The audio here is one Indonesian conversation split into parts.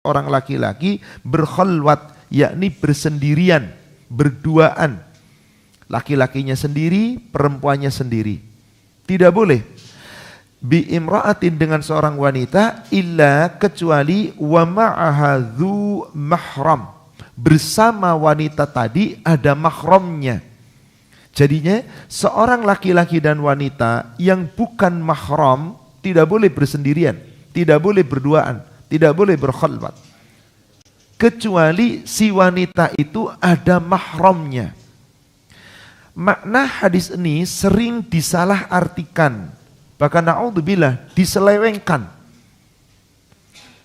orang laki-laki berkhalwat, yakni bersendirian, berduaan. Laki-lakinya sendiri, perempuannya sendiri. Tidak boleh bi imra'atin dengan seorang wanita illa kecuali wa ma'aha dzu mahram. Bersama wanita tadi ada mahramnya. Jadinya seorang laki-laki dan wanita yang bukan mahram tidak boleh bersendirian, tidak boleh berduaan, tidak boleh berkhalwat. Kecuali si wanita itu ada mahramnya. Makna hadis ini sering disalahartikan, bahkan na'udzubillah diselewengkan.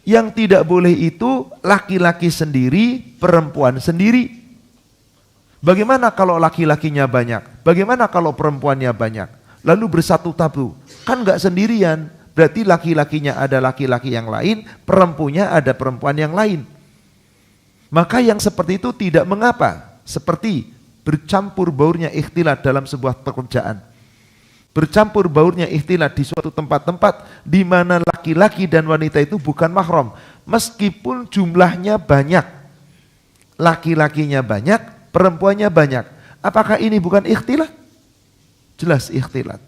Yang tidak boleh itu laki-laki sendiri, perempuan sendiri. Bagaimana kalau laki-lakinya banyak? Bagaimana kalau perempuannya banyak? Lalu bersatu tabu, kan gak sendirian, berarti laki-lakinya ada laki-laki yang lain, perempuannya ada perempuan yang lain. Maka yang seperti itu tidak mengapa, seperti bercampur baurnya ikhtilat dalam sebuah pekerjaan. Bercampur baurnya ikhtilat di suatu tempat-tempat di mana laki-laki dan wanita itu bukan mahram, meskipun jumlahnya banyak. Laki-lakinya banyak, perempuannya banyak. Apakah ini bukan ikhtilat? Jelas ikhtilat.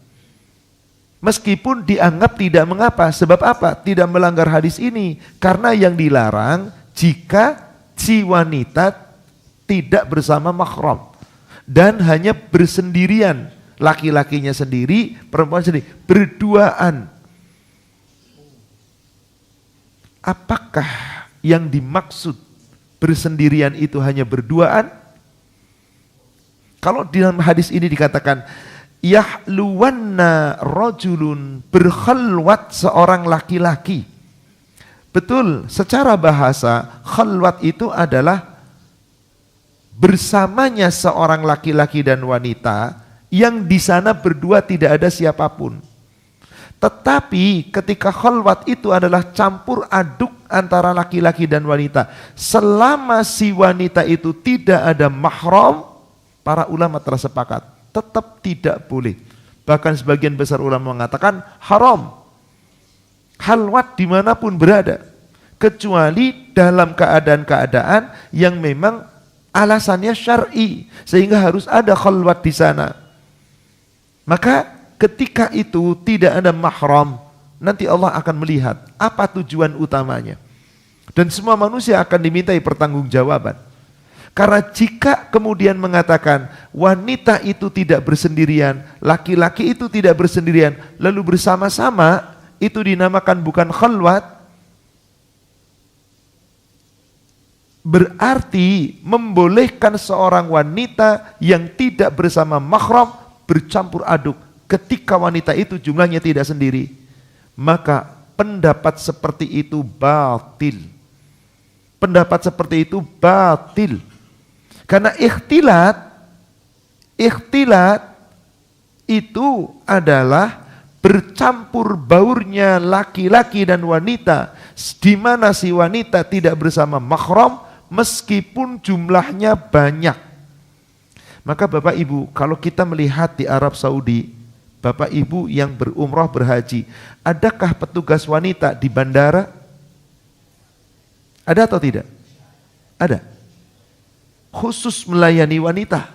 Meskipun dianggap tidak mengapa, sebab apa? Tidak melanggar hadis ini. Karena yang dilarang jika si wanita tidak bersama mahram dan hanya bersendirian, laki-lakinya sendiri, perempuan sendiri, berduaan. Apakah yang dimaksud bersendirian itu hanya berduaan? Kalau di dalam hadis ini dikatakan yahluwanna rajulun, berkhalwat seorang laki-laki. Betul, secara bahasa khalwat itu adalah bersamanya seorang laki-laki dan wanita yang di sana berdua tidak ada siapapun. Tetapi ketika khalwat itu adalah campur aduk antara laki-laki dan wanita, selama si wanita itu tidak ada mahram, para ulama telah sepakat tetap tidak boleh. Bahkan sebagian besar ulama mengatakan haram. Khalwat dimanapun berada. Kecuali dalam keadaan-keadaan yang memang alasannya syar'i. Sehingga harus ada khalwat di sana. Maka ketika itu tidak ada mahram, nanti Allah akan melihat apa tujuan utamanya. Dan semua manusia akan dimintai pertanggungjawaban. Karena jika kemudian mengatakan wanita itu tidak bersendirian, laki-laki itu tidak bersendirian, lalu bersama-sama, itu dinamakan bukan khalwat, berarti membolehkan seorang wanita yang tidak bersama mahram bercampur aduk ketika wanita itu jumlahnya tidak sendiri. Maka pendapat seperti itu batil. Pendapat seperti itu batil. Karena ikhtilat itu adalah bercampur baurnya laki-laki dan wanita, di mana si wanita tidak bersama mahram meskipun jumlahnya banyak. Maka Bapak Ibu, kalau kita melihat di Arab Saudi, Bapak Ibu yang berumrah berhaji, adakah petugas wanita di bandara? Ada atau tidak? Ada. Khusus melayani wanita.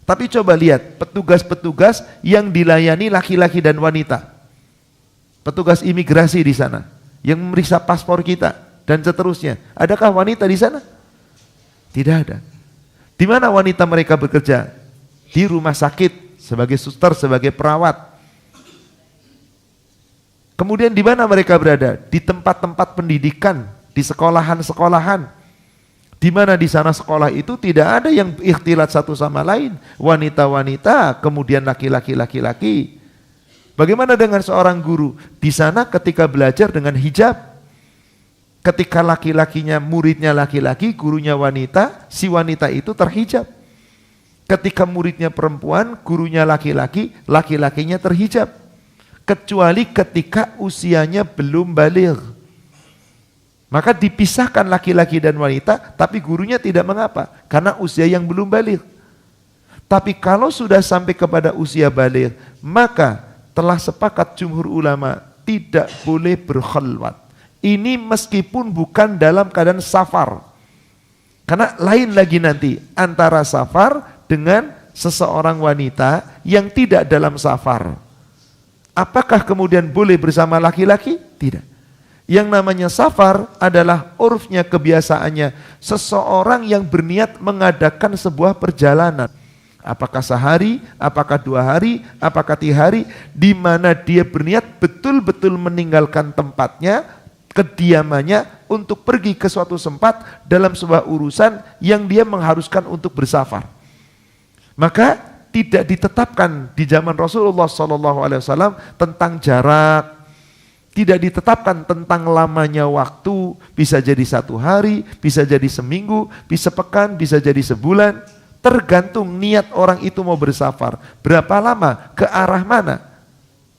Tapi coba lihat petugas-petugas yang dilayani laki-laki dan wanita. Petugas imigrasi di sana yang memeriksa paspor kita dan seterusnya. Adakah wanita di sana? Tidak ada. Di mana wanita mereka bekerja? Di rumah sakit sebagai suster, sebagai perawat. Kemudian di mana mereka berada? Di tempat-tempat pendidikan, di sekolahan-sekolahan. Di mana di sana sekolah itu tidak ada yang ikhtilat satu sama lain. Wanita-wanita, kemudian laki-laki. Bagaimana dengan seorang guru? Di sana ketika belajar dengan hijab. Ketika laki-lakinya, muridnya laki-laki, gurunya wanita, si wanita itu terhijab. Ketika muridnya perempuan, gurunya laki-laki, laki-lakinya terhijab. Kecuali ketika usianya belum baligh. Maka dipisahkan laki-laki dan wanita, tapi gurunya tidak mengapa, karena usia yang belum baligh. Tapi kalau sudah sampai kepada usia baligh, maka telah sepakat jumhur ulama tidak boleh berkhalwat. Ini meskipun bukan dalam keadaan safar. Karena lain lagi nanti antara safar dengan seseorang wanita yang tidak dalam safar. Apakah kemudian boleh bersama laki-laki? Tidak. Yang namanya safar adalah urfnya, kebiasaannya seseorang yang berniat mengadakan sebuah perjalanan. Apakah sehari, apakah 2 hari, apakah 3 hari, di mana dia berniat betul-betul meninggalkan tempatnya, kediamannya untuk pergi ke suatu tempat dalam sebuah urusan yang dia mengharuskan untuk bersafar. Maka tidak ditetapkan di zaman Rasulullah SAW tentang jarak, tidak ditetapkan tentang lamanya waktu, bisa jadi 1 hari, bisa jadi seminggu, bisa pekan, bisa jadi sebulan. Tergantung niat orang itu mau bersafar. Berapa lama, ke arah mana,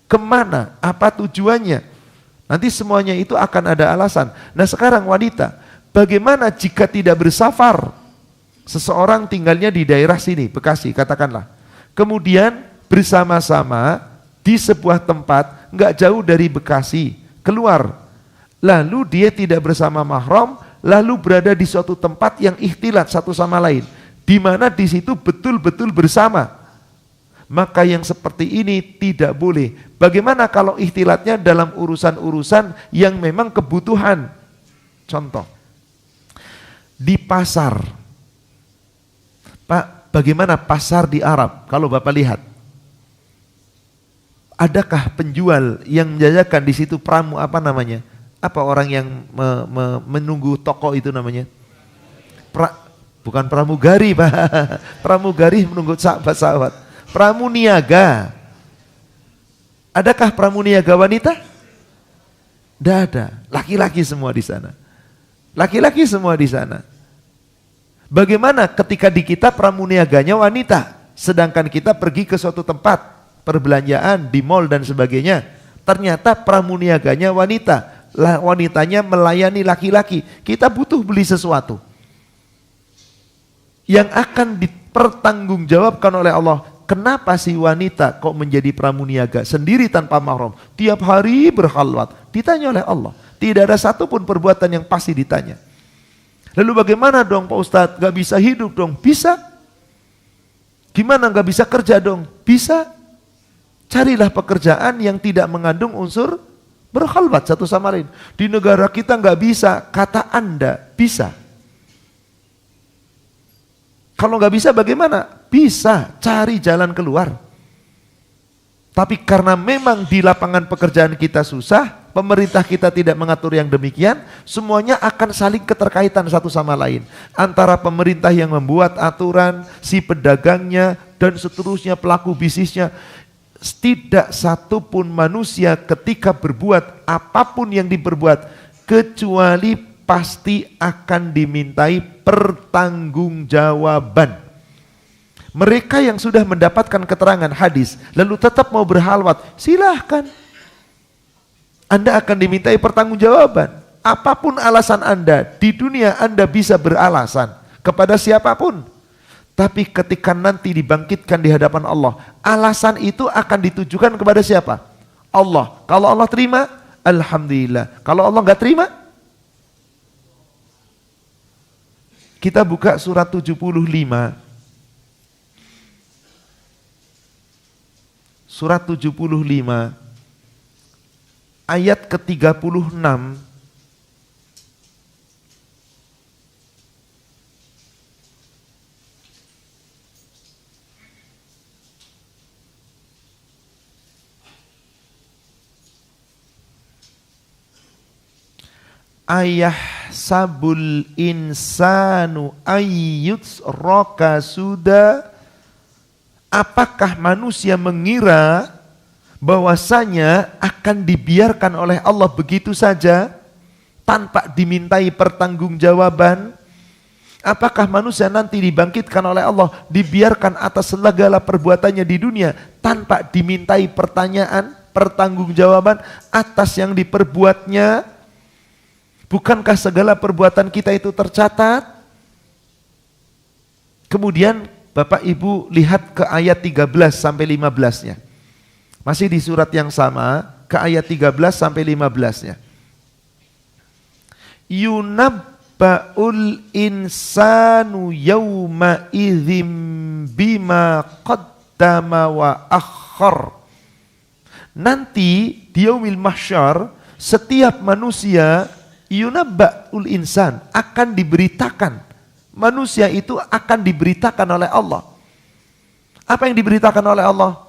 kemana, apa tujuannya. Nanti semuanya itu akan ada alasan. Nah sekarang wanita, bagaimana jika tidak bersafar? Seseorang tinggalnya di daerah sini, Bekasi katakanlah. Kemudian bersama-sama di sebuah tempat, nggak jauh dari Bekasi, keluar. Lalu dia tidak bersama mahram, lalu berada di suatu tempat yang ikhtilat satu sama lain. Di mana di situ betul-betul bersama. Maka yang seperti ini tidak boleh. Bagaimana kalau ikhtilatnya dalam urusan-urusan yang memang kebutuhan? Contoh, di pasar. Pak, bagaimana pasar di Arab? Kalau Bapak lihat, adakah penjual yang menjajakan di situ pramu apa namanya? Apa orang yang menunggu toko itu namanya? Bukan pramugari, Pak. Pramugari menunggu sahabat-sahabat. Pramuniaga. Adakah pramuniaga wanita? Tidak ada. Laki-laki semua di sana. Laki-laki semua di sana. Bagaimana ketika di kita pramuniaganya wanita, sedangkan kita pergi ke suatu tempat perbelanjaan di mall dan sebagainya, ternyata pramuniaganya wanita, wanitanya melayani laki-laki. Kita butuh beli sesuatu yang akan dipertanggungjawabkan oleh Allah. Kenapa si wanita kok menjadi pramuniaga sendiri tanpa mahram? Tiap hari berkhalwat, ditanya oleh Allah. Tidak ada satupun perbuatan yang pasti ditanya. Lalu bagaimana dong Pak Ustadz? Gak bisa hidup dong? Bisa. Gimana gak bisa kerja dong? Bisa. Carilah pekerjaan yang tidak mengandung unsur berkhalwat satu sama lain. Di negara kita gak bisa, kata Anda bisa. Kalau nggak bisa bagaimana? Bisa, cari jalan keluar. Tapi karena memang di lapangan pekerjaan kita susah, pemerintah kita tidak mengatur yang demikian, semuanya akan saling keterkaitan satu sama lain. Antara pemerintah yang membuat aturan, si pedagangnya, dan seterusnya pelaku bisnisnya. Tidak satupun manusia ketika berbuat apapun yang diperbuat, kecuali pasti akan dimintai pertanggungjawaban. Mereka yang sudah mendapatkan keterangan hadis lalu tetap mau berhalwat, silahkan. Anda akan dimintai pertanggungjawaban. Apapun alasan Anda, di dunia Anda bisa beralasan kepada siapapun. Tapi ketika nanti dibangkitkan di hadapan Allah, alasan itu akan ditujukan kepada siapa? Allah. Kalau Allah terima, alhamdulillah. Kalau Allah nggak terima, kita buka surat 75. Surat 75 ayat ke-36. Ayah sabul insanu ayyuts roka sudah. Apakah manusia mengira bahwasanya akan dibiarkan oleh Allah begitu saja tanpa dimintai pertanggungjawaban? Apakah manusia nanti dibangkitkan oleh Allah dibiarkan atas segala perbuatannya di dunia tanpa dimintai pertanggungjawaban atas yang diperbuatnya? Bukankah segala perbuatan kita itu tercatat? Kemudian Bapak Ibu lihat ke ayat 13 sampai 15-nya. Masih di surat yang sama, ke ayat 13 sampai 15-nya. yunabba'ul insanu yawma idzim bima qaddama wa akhar. Nanti di yaumil mahsyar setiap manusia yunabba'ul insan akan diberitakan. Manusia itu akan diberitakan oleh Allah. Apa yang diberitakan oleh Allah?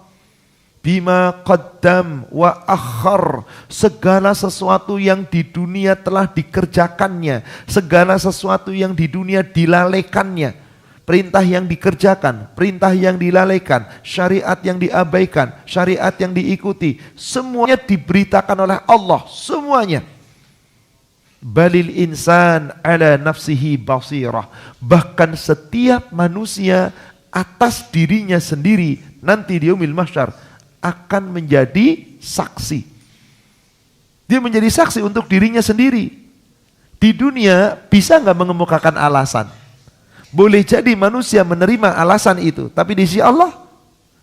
Bima qaddam wa akhar, segala sesuatu yang di dunia telah dikerjakannya, segala sesuatu yang di dunia dilalaikannya, perintah yang dikerjakan, perintah yang dilalaikan, syariat yang diabaikan, syariat yang diikuti, semuanya diberitakan oleh Allah, semuanya. Balil insan ala nafsihi basirah, bahkan setiap manusia atas dirinya sendiri nanti di yaumil mahsyar akan menjadi saksi. Dia menjadi saksi untuk dirinya sendiri. Di dunia bisa nggak mengemukakan alasan? Boleh jadi manusia menerima alasan itu, tapi di sisi Allah,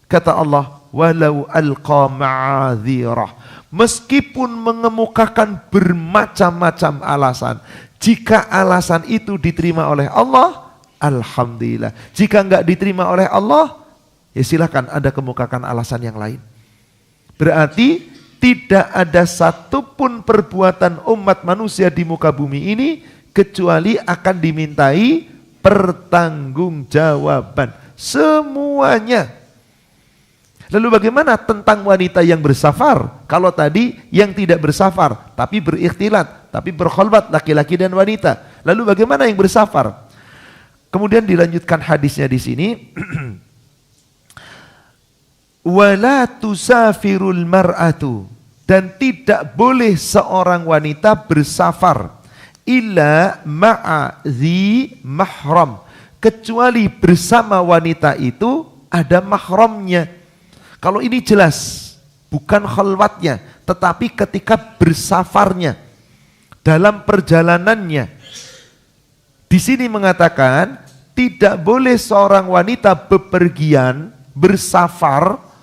kata Allah, walau alqa ma'adzirah, meskipun mengemukakan bermacam-macam alasan, jika alasan itu diterima oleh Allah, alhamdulillah. Jika nggak diterima oleh Allah, ya silakan Anda kemukakan alasan yang lain. Berarti tidak ada satupun perbuatan umat manusia di muka bumi ini kecuali akan dimintai pertanggungjawaban. Semuanya. Lalu bagaimana tentang wanita yang bersafar? Kalau tadi yang tidak bersafar tapi berikhtilat, tapi berkholwat laki-laki dan wanita. Lalu bagaimana yang bersafar? Kemudian dilanjutkan hadisnya di sini. Wala tusafirul mar'atu, dan tidak boleh seorang wanita bersafar illa ma'a dzi mahram, kecuali bersama wanita itu ada mahramnya. Kalau ini jelas bukan khalwatnya, tetapi ketika bersafarnya dalam perjalanannya. Di sini mengatakan tidak boleh seorang wanita bepergian, bersafar,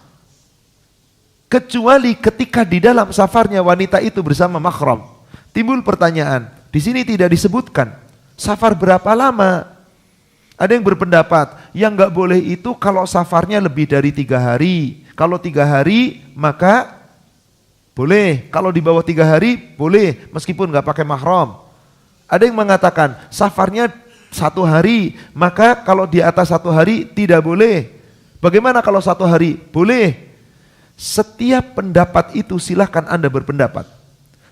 kecuali ketika di dalam safarnya wanita itu bersama mahram. Timbul pertanyaan, di sini tidak disebutkan safar berapa lama. Ada yang berpendapat yang nggak boleh itu kalau safarnya lebih dari 3 hari. Kalau 3 hari maka boleh, kalau di bawah 3 hari boleh meskipun nggak pakai mahram. Ada yang mengatakan safarnya 1 hari, maka kalau di atas 1 hari tidak boleh. Bagaimana kalau 1 hari? Boleh. Setiap pendapat itu silahkan Anda berpendapat.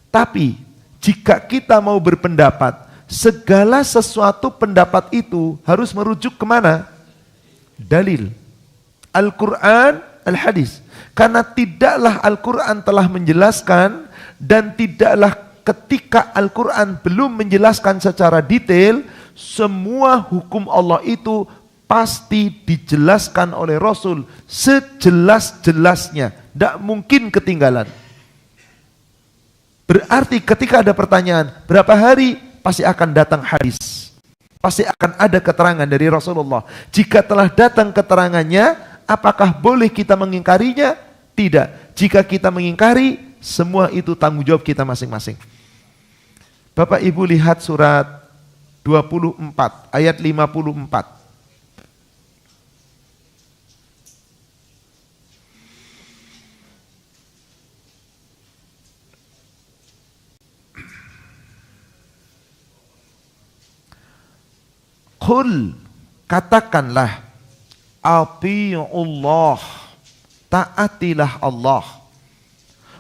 Tapi jika kita mau berpendapat, segala sesuatu pendapat itu harus merujuk kemana? Dalil. Al-Quran, Al-Hadis. Karena tidaklah Al-Quran telah menjelaskan, dan tidaklah ketika Al-Quran belum menjelaskan secara detail, semua hukum Allah itu pasti dijelaskan oleh Rasul sejelas-jelasnya, tidak mungkin ketinggalan. Berarti ketika ada pertanyaan berapa hari, pasti akan datang hadis, pasti akan ada keterangan dari Rasulullah. Jika telah datang keterangannya, apakah boleh kita mengingkarinya? Tidak. Jika kita mengingkari, semua itu tanggung jawab kita masing-masing. Bapak Ibu lihat surat 24 ayat 54. Qul, katakanlah, ati'ullah, taatilah Allah,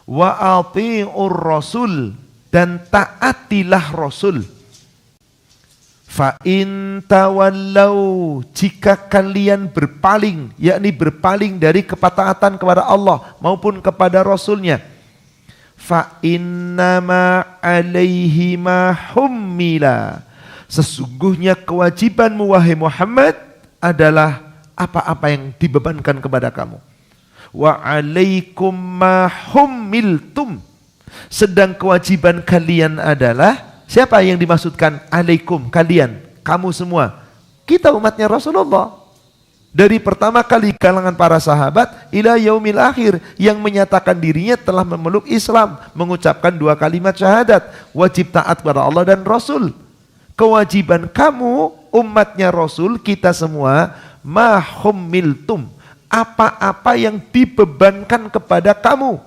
wa ati'ur rasul, dan taatilah Rasul. Fa in tawallau, jika kalian berpaling, yakni berpaling dari ketaatan kepada Allah maupun kepada Rasulnya, fa innama alaihi ma hummila, sesungguhnya kewajibanmu wahai Muhammad adalah apa-apa yang dibebankan kepada kamu. Wa alaikum ma hummiltum, sedang kewajiban kalian adalah, siapa yang dimaksudkan alaikum? Kalian, kamu semua. Kita umatnya Rasulullah. Dari pertama kali kalangan para sahabat ila yaumil akhir yang menyatakan dirinya telah memeluk Islam, mengucapkan 2 kalimat syahadat, wajib taat kepada Allah dan Rasul. Kewajiban kamu umatnya Rasul, kita semua, ma hummiltum, apa-apa yang dibebankan kepada kamu.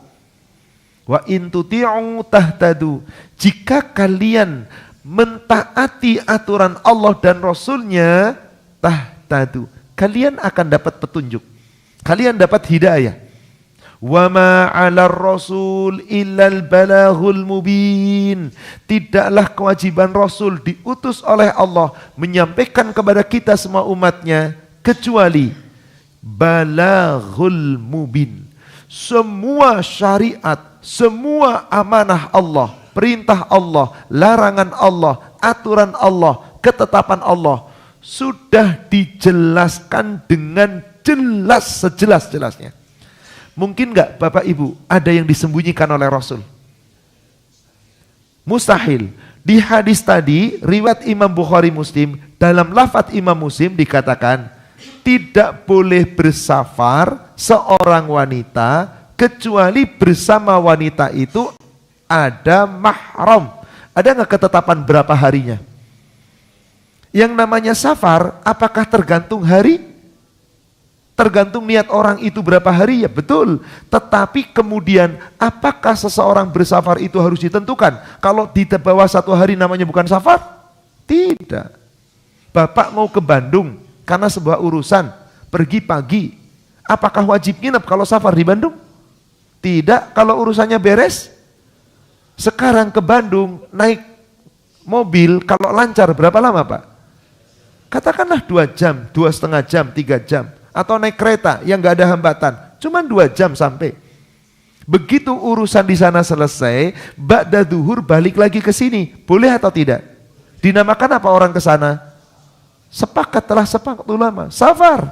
Wa in tuti'u tahtadu, jika kalian mentaati aturan Allah dan Rasulnya, tahtadu, kalian akan dapat petunjuk, kalian dapat hidayah. Wa ma 'alar rasul illal balaghul mubin, tidaklah kewajiban Rasul diutus oleh Allah menyampaikan kepada kita semua umatnya kecuali balaghul mubin. Semua syariat, semua amanah Allah, perintah Allah, larangan Allah, aturan Allah, ketetapan Allah sudah dijelaskan dengan jelas, sejelas-jelasnya. Mungkin enggak Bapak Ibu ada yang disembunyikan oleh Rasul? Mustahil. Di hadis tadi riwayat Imam Bukhari Muslim, dalam lafaz Imam Muslim dikatakan tidak boleh bersafar seorang wanita kecuali bersama wanita itu ada mahram. Ada enggak ketetapan berapa harinya? Yang namanya safar, apakah tergantung hari? Tergantung niat orang itu berapa hari, ya betul. Tetapi kemudian apakah seseorang bersafar itu harus ditentukan? Kalau di bawah 1 hari namanya bukan safar? Tidak. Bapak mau ke Bandung karena sebuah urusan, pergi pagi. Apakah wajib nginep kalau safar di Bandung? Tidak, kalau urusannya beres. Sekarang ke Bandung naik mobil, kalau lancar berapa lama Pak? Katakanlah 2 jam, 2,5 jam, 3 jam. Atau naik kereta yang gak ada hambatan, cuma 2 jam sampai. Begitu urusan di sana selesai, ba'da duhur balik lagi ke sini, boleh atau tidak? Dinamakan apa orang ke sana? Sepakat ulama, safar.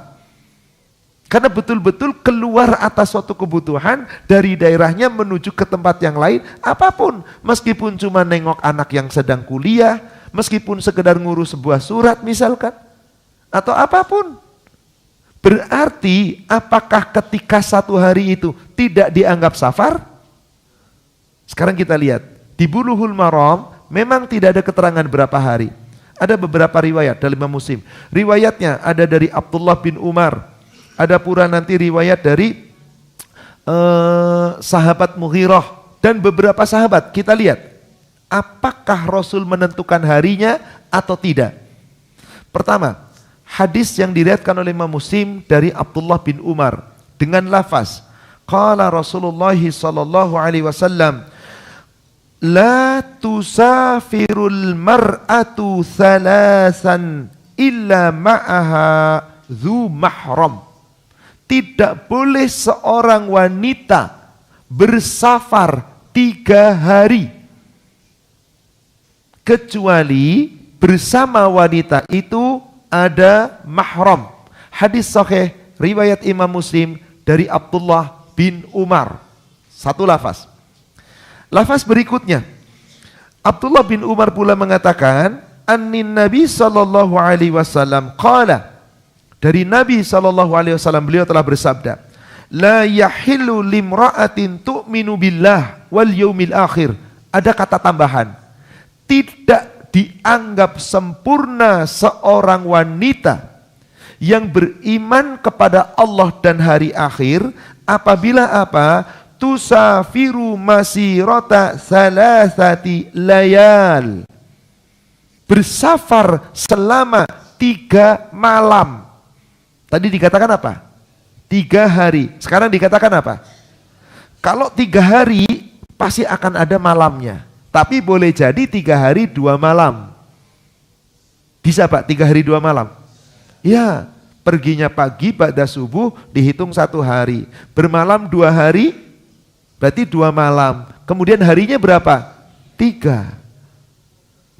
Karena betul-betul keluar atas suatu kebutuhan dari daerahnya menuju ke tempat yang lain, apapun. Meskipun cuma nengok anak yang sedang kuliah, meskipun sekedar ngurus sebuah surat misalkan, atau apapun. Berarti apakah ketika 1 hari itu tidak dianggap safar? Sekarang kita lihat, di Bulughul Maram memang tidak ada keterangan berapa hari. Ada beberapa riwayat dalam Imam Muslim. Riwayatnya ada dari Abdullah bin Umar, ada pula nanti riwayat dari sahabat Mughirah dan beberapa sahabat. Kita lihat, apakah Rasul menentukan harinya atau tidak? Pertama, hadis yang diriwayatkan oleh Imam Muslim dari Abdullah bin Umar dengan lafaz qala Rasulullah sallallahu alaihi wasallam la tusafirul mar'atu thalathan illa ma'aha dzu mahram. Tidak boleh seorang wanita bersafar 3 hari kecuali bersama wanita itu ada mahram. Hadis sahih riwayat Imam Muslim dari Abdullah bin Umar. 1 lafaz. Lafaz berikutnya, Abdullah bin Umar pula mengatakan, annin Nabi sallallahu alaihi wasallam qala, dari Nabi sallallahu alaihi wasallam beliau telah bersabda, la yahillu limra'atin tu'minu billah wal yaumil akhir. Ada kata tambahan, tidak dianggap sempurna seorang wanita yang beriman kepada Allah dan hari akhir apabila apa? Tusafiru masirata salasati layal. Bersafar selama 3 malam. Tadi dikatakan apa? 3 hari. Sekarang dikatakan apa? Kalau 3 hari pasti akan ada malamnya. Tapi boleh jadi 3 hari 2 malam. Bisa Pak 3 hari 2 malam? Ya, perginya pagi ba'da subuh dihitung 1 hari. Bermalam 2 hari berarti 2 malam. Kemudian harinya berapa? 3.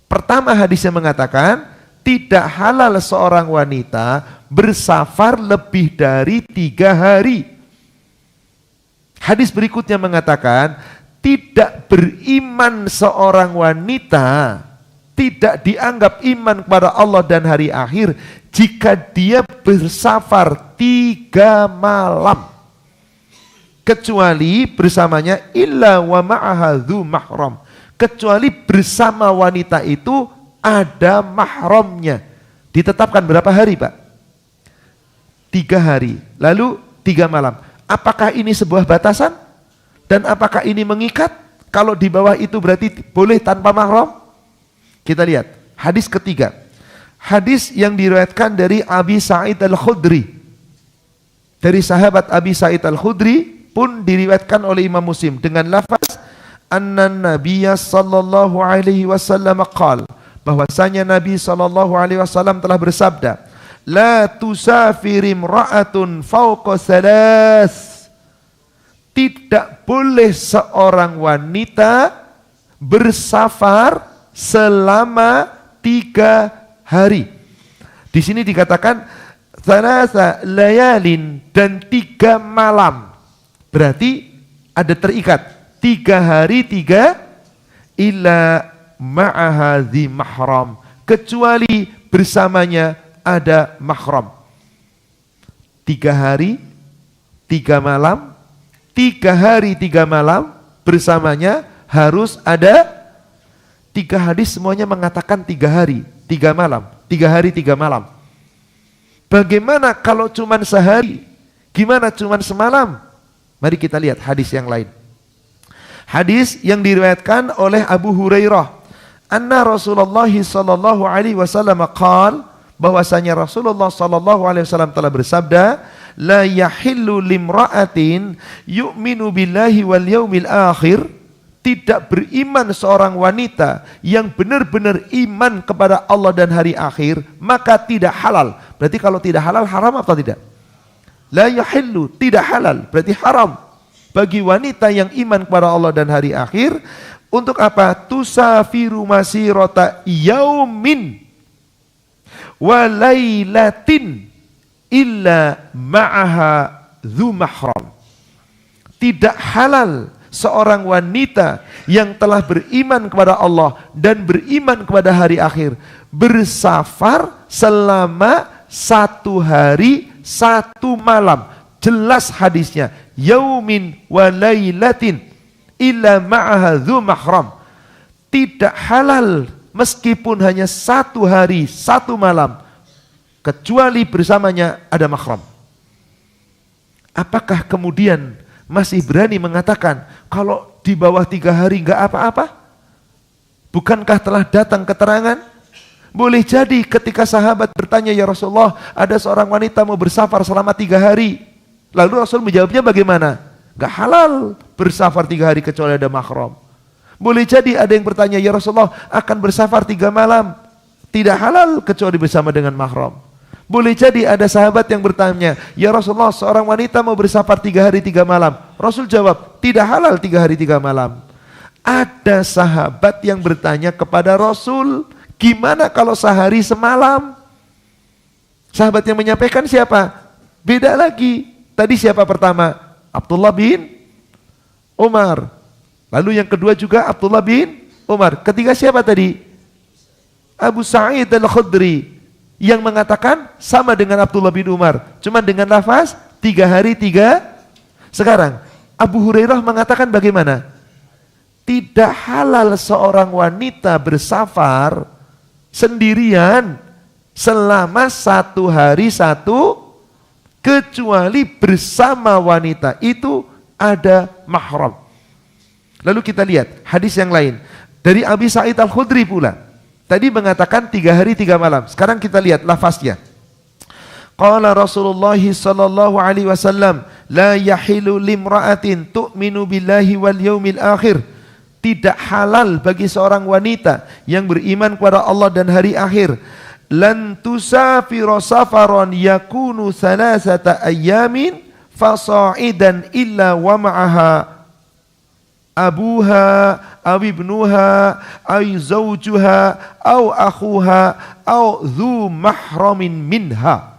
Pertama hadisnya mengatakan tidak halal seorang wanita bersafar lebih dari 3 hari. Hadis berikutnya mengatakan tidak beriman seorang wanita tidak dianggap iman kepada Allah dan hari akhir jika dia bersafar 3 malam. Kecuali bersamanya illa wa ma'aha dzu mahram. Kecuali bersama wanita itu ada mahramnya. Ditetapkan berapa hari, Pak? 3 hari. Lalu 3 malam. Apakah ini sebuah batasan? Dan apakah ini mengikat? Kalau di bawah itu berarti boleh tanpa mahram? Kita lihat hadis ketiga. Hadis yang diriwayatkan dari Abi Sa'id Al-Khudri. Dari sahabat Abi Sa'id Al-Khudri pun diriwayatkan oleh Imam Muslim dengan lafaz anna Nabiyya sallallahu alaihi wasallam qala, bahwasanya Nabi sallallahu alaihi wasallam telah bersabda, la tusafir imra'atun fawqa salas. Tidak boleh seorang wanita bersafar selama 3 hari. Di sini dikatakan salasa layalin, dan 3 malam. Berarti ada terikat 3 hari 3 illa ma'aha dzi mahram, kecuali bersamanya ada mahram. 3 hari 3 malam, 3 hari 3 malam bersamanya harus ada. 3 hadis semuanya mengatakan 3 hari 3 malam, 3 hari 3 malam. Bagaimana kalau cuman sehari? Gimana cuman semalam? Mari kita lihat hadis yang lain. Hadis yang diriwayatkan oleh Abu Hurairah, anna Rasulullah sallallahu alaihi wasallam qaal, bahwasanya Rasulullah sallallahu alaihi wasallam telah bersabda, la yahillu limra'atin yu'minu billahi wal yaumil akhir. Tidak beriman seorang wanita yang benar-benar iman kepada Allah dan hari akhir, maka tidak halal. Berarti kalau tidak halal, haram atau tidak? La yahillu, tidak halal, berarti haram bagi wanita yang iman kepada Allah dan hari akhir. Untuk apa? Tusafiru masirata yaumin wa lailatin illa ma'aha dzu mahram. Tidak halal seorang wanita yang telah beriman kepada Allah dan beriman kepada hari akhir bersafar selama 1 hari 1 malam. Jelas hadisnya, yaumin wa lailatin illa ma'aha dzu mahram. Tidak halal meskipun hanya 1 hari 1 malam, kecuali bersamanya ada mahram. Apakah kemudian masih berani mengatakan kalau di bawah 3 hari enggak apa-apa? Bukankah telah datang keterangan? Boleh jadi ketika sahabat bertanya, ya Rasulullah, ada seorang wanita mau bersafar selama 3 hari. Lalu Rasul menjawabnya bagaimana? Enggak halal bersafar 3 hari kecuali ada mahram. Boleh jadi ada yang bertanya, ya Rasulullah, akan bersafar 3 malam. Tidak halal kecuali bersama dengan mahram. Boleh jadi ada sahabat yang bertanya, ya Rasulullah, seorang wanita mau bersafar 3 hari 3 malam. Rasul jawab, tidak halal 3 hari 3 malam. Ada sahabat yang bertanya kepada Rasul, gimana kalau sehari semalam? Sahabat yang menyampaikan siapa? Beda lagi. Tadi siapa pertama? Abdullah bin Umar. Lalu yang kedua juga Abdullah bin Umar. Ketiga siapa tadi? Abu Sa'id Al-Khudri, yang mengatakan sama dengan Abdullah bin Umar, cuma dengan lafaz 3 hari 3. Sekarang Abu Hurairah mengatakan bagaimana? Tidak halal seorang wanita bersafar sendirian selama 1 hari 1, kecuali bersama wanita itu ada mahram. Lalu kita lihat hadis yang lain dari Abi Sa'id Al-Khudri pula. Tadi mengatakan 3 hari 3 malam. Sekarang kita lihat lafaznya. Qala Rasulullah sallallahu alaihi wasallam, la yahilu limra'atin tu'minu billahi wal yaumil akhir. Tidak halal bagi seorang wanita yang beriman kepada Allah dan hari akhir, lan tusafira safaran yakunu thalathata ayyamin fasa'idan illa wa ma'aha abuha aw ibnuha aw zawjuha aw akhuha aw dzu mahramin minha.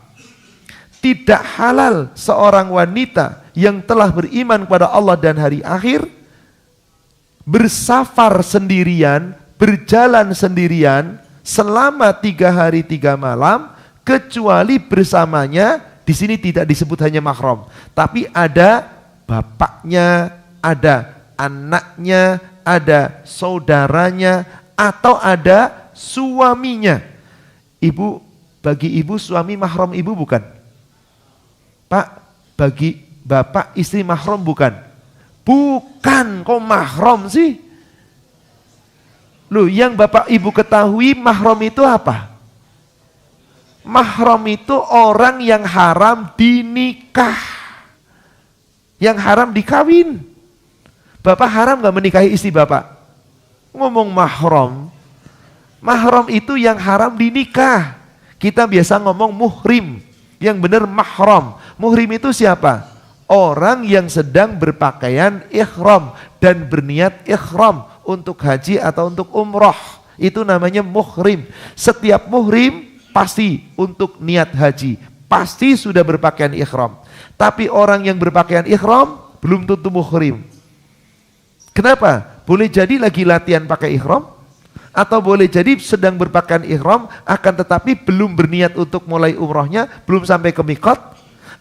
Tidak halal seorang wanita yang telah beriman kepada Allah dan hari akhir bersafar sendirian berjalan sendirian selama 3 hari 3 malam, kecuali bersamanya, di sini tidak disebut hanya mahram, tapi ada bapaknya, ada anaknya, ada saudaranya, atau ada suaminya. Ibu, bagi ibu suami mahram ibu bukan? Pak, bagi bapak istri mahram bukan? Bukan, kok mahram sih? Loh, yang bapak ibu ketahui mahram itu apa? Mahram itu orang yang haram dinikah, yang haram dikawin. Bapak haram gak menikahi istri bapak? Ngomong mahram, mahram itu yang haram dinikah. Kita biasa ngomong muhrim, yang benar mahram. Muhrim itu siapa? Orang yang sedang berpakaian ihram dan berniat ihram untuk haji atau untuk umroh. Itu namanya muhrim. Setiap muhrim pasti untuk niat haji, pasti sudah berpakaian ihram. Tapi orang yang berpakaian ihram belum tentu muhrim. Kenapa? Boleh jadi lagi latihan pakai ihram, atau boleh jadi sedang berpakaian ihram akan tetapi belum berniat untuk mulai umrohnya, belum sampai ke miqat,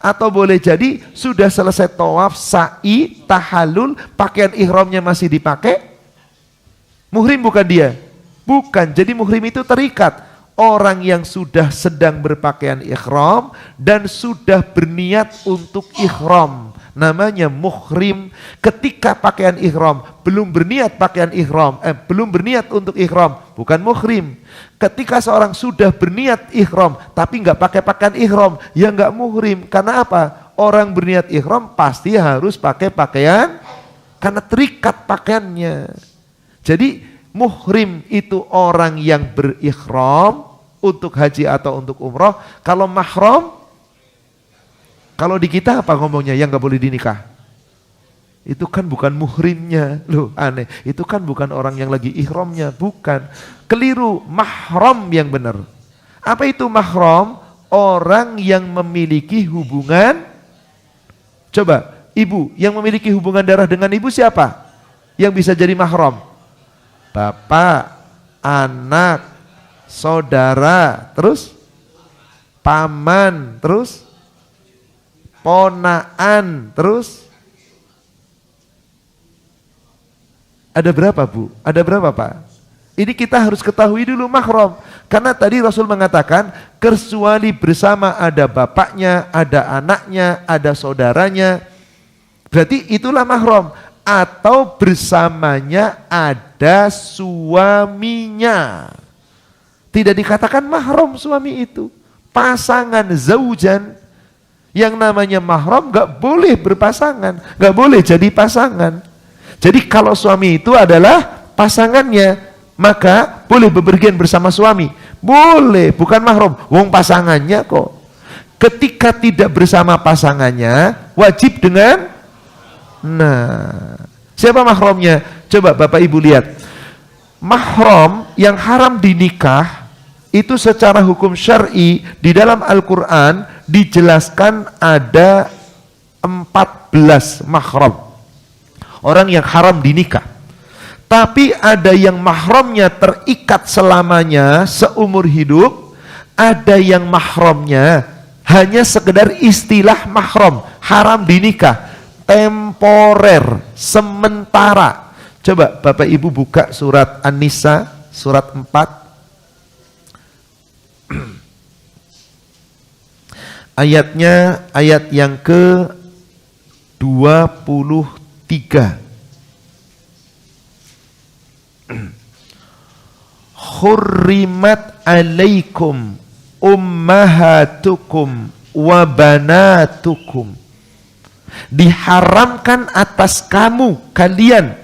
atau boleh jadi sudah selesai tawaf, sa'i, tahallul, pakaian ihramnya masih dipakai. Muhrim bukan dia? Bukan. Jadi muhrim itu terikat. Orang yang sudah sedang berpakaian ihram dan sudah berniat untuk ihram, namanya muhrim. Ketika pakaian ihram belum berniat pakaian ihram, belum berniat untuk ihram, bukan muhrim. Ketika seorang sudah berniat ihram tapi nggak pakai pakaian ihram, ya nggak muhrim. Karena apa? Orang berniat ihram pasti harus pakai pakaian karena terikat pakaiannya. Jadi muhrim itu orang yang berihram untuk haji atau untuk umroh. Kalau mahram, kalau di kita apa ngomongnya, yang gak boleh dinikah? Itu kan bukan muhrimnya. Loh aneh, itu kan bukan orang yang lagi ihramnya. Bukan, keliru. Mahram yang benar. Apa itu mahram? Orang yang memiliki hubungan. Coba, ibu yang memiliki hubungan darah dengan ibu siapa? Yang bisa jadi mahram? Bapak, anak, saudara, terus paman, terus ponaan, terus ada berapa bu? Ada berapa pak? Ini kita harus ketahui dulu mahram. Karena tadi Rasul mengatakan kecuali bersama ada bapaknya, ada anaknya, ada saudaranya. Berarti itulah mahram. Atau bersamanya ada suaminya. Tidak dikatakan mahram suami itu. Pasangan zaujan. Yang namanya mahram gak boleh berpasangan. Gak boleh jadi pasangan. Jadi kalau suami itu adalah pasangannya, maka boleh bepergian bersama suami. Boleh, bukan mahram. Wong pasangannya kok. Ketika tidak bersama pasangannya, wajib dengan, nah, siapa mahramnya? Coba Bapak Ibu lihat. Mahram yang haram dinikah itu secara hukum syar'i di dalam Al-Quran dijelaskan ada 14 mahram. Orang yang haram dinikah. Tapi ada yang mahramnya terikat selamanya seumur hidup, ada yang mahramnya hanya sekedar istilah mahram, haram dinikah, temporer, sementara. Coba Bapak Ibu buka surat An-Nisa, surat 4. Ayatnya, ayat yang ke-23. Hurrimat alaikum ummahatukum wa banatukum. Diharamkan atas kamu, kalian,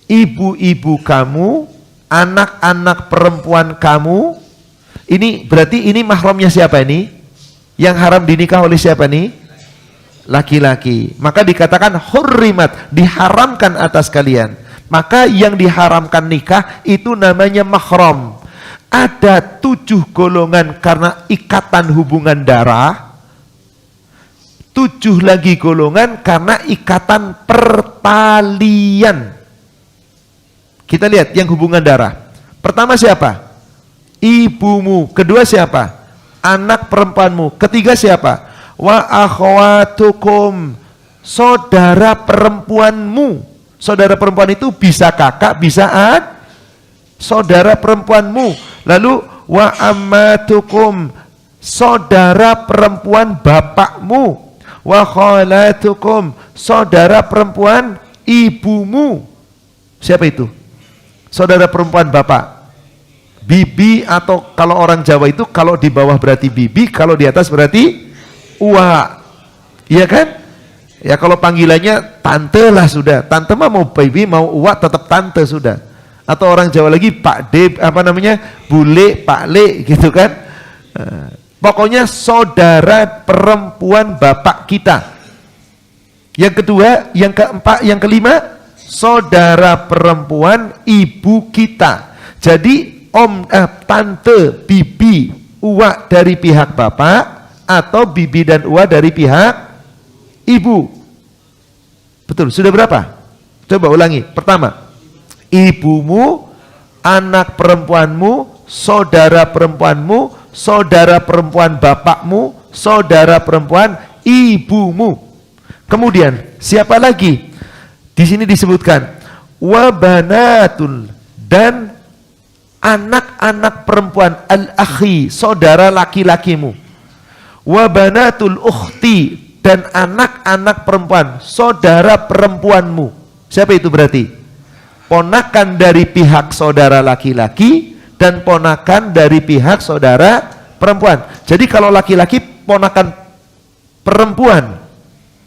ibu-ibu kamu, anak-anak perempuan kamu. Ini berarti ini mahramnya siapa ini? Yang haram dinikah oleh siapa nih? Laki-laki. Maka dikatakan hurrimat, diharamkan atas kalian. Maka yang diharamkan nikah itu namanya mahram. Ada 7 golongan karena ikatan hubungan darah, 7 lagi golongan karena ikatan pertalian. Kita lihat yang hubungan darah. Pertama siapa? Ibumu. Kedua siapa? Anak perempuanmu. Ketiga siapa? Wa akhwatukum, saudara perempuanmu. Saudara perempuan itu bisa kakak, bisa saudara perempuanmu. Lalu wa ammatukum, saudara perempuan bapakmu. Wa khalatukum, saudara perempuan ibumu. Siapa itu? Saudara perempuan bapak. Bibi, atau kalau orang Jawa itu kalau di bawah berarti bibi, kalau di atas berarti uwa. Iya kan? Ya kalau panggilannya tante lah sudah. Tante mah mau bibi mau uwa tetap tante sudah. Atau orang Jawa lagi Pak D, apa namanya? Bule, Pak Le gitu kan. Pokoknya saudara perempuan bapak kita. Yang kedua, yang keempat, yang kelima, saudara perempuan ibu kita. Jadi tante, bibi, uwa dari pihak bapak atau bibi dan uwa dari pihak ibu. Betul, sudah berapa? Coba ulangi. Pertama, ibumu, anak perempuanmu, saudara perempuanmu, saudara perempuan bapakmu, saudara perempuan ibumu. Kemudian, siapa lagi? Di sini disebutkan wabanatul, dan anak-anak perempuan al-akhi, saudara laki-lakimu. Wabanatul ukhti, dan anak-anak perempuan saudara perempuanmu. Siapa itu berarti? Ponakan dari pihak saudara laki-laki dan ponakan dari pihak saudara perempuan. Jadi kalau laki-laki ponakan perempuan.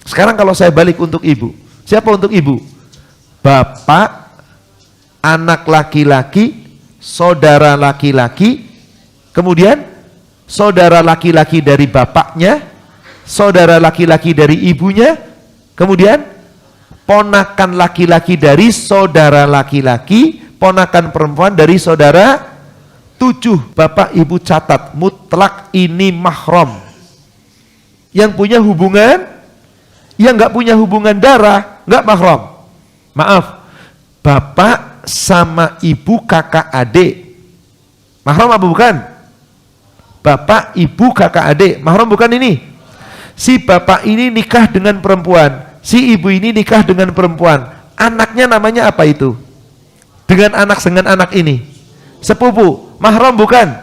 Sekarang kalau saya balik untuk ibu. Siapa untuk ibu? Bapak, anak laki-laki, saudara laki-laki, kemudian saudara laki-laki dari bapaknya, saudara laki-laki dari ibunya, kemudian ponakan laki-laki dari saudara laki-laki, ponakan perempuan dari saudara. 7. Bapak ibu catat, mutlak ini mahram. Yang punya hubungan, yang nggak punya hubungan darah nggak mahram. Maaf, bapak sama ibu kakak adik mahram apa bukan? Bapak ibu kakak adik mahram bukan ini? Si bapak ini nikah dengan perempuan, si ibu ini nikah dengan perempuan. Anaknya namanya apa itu? Dengan anak ini. Sepupu. Mahram bukan?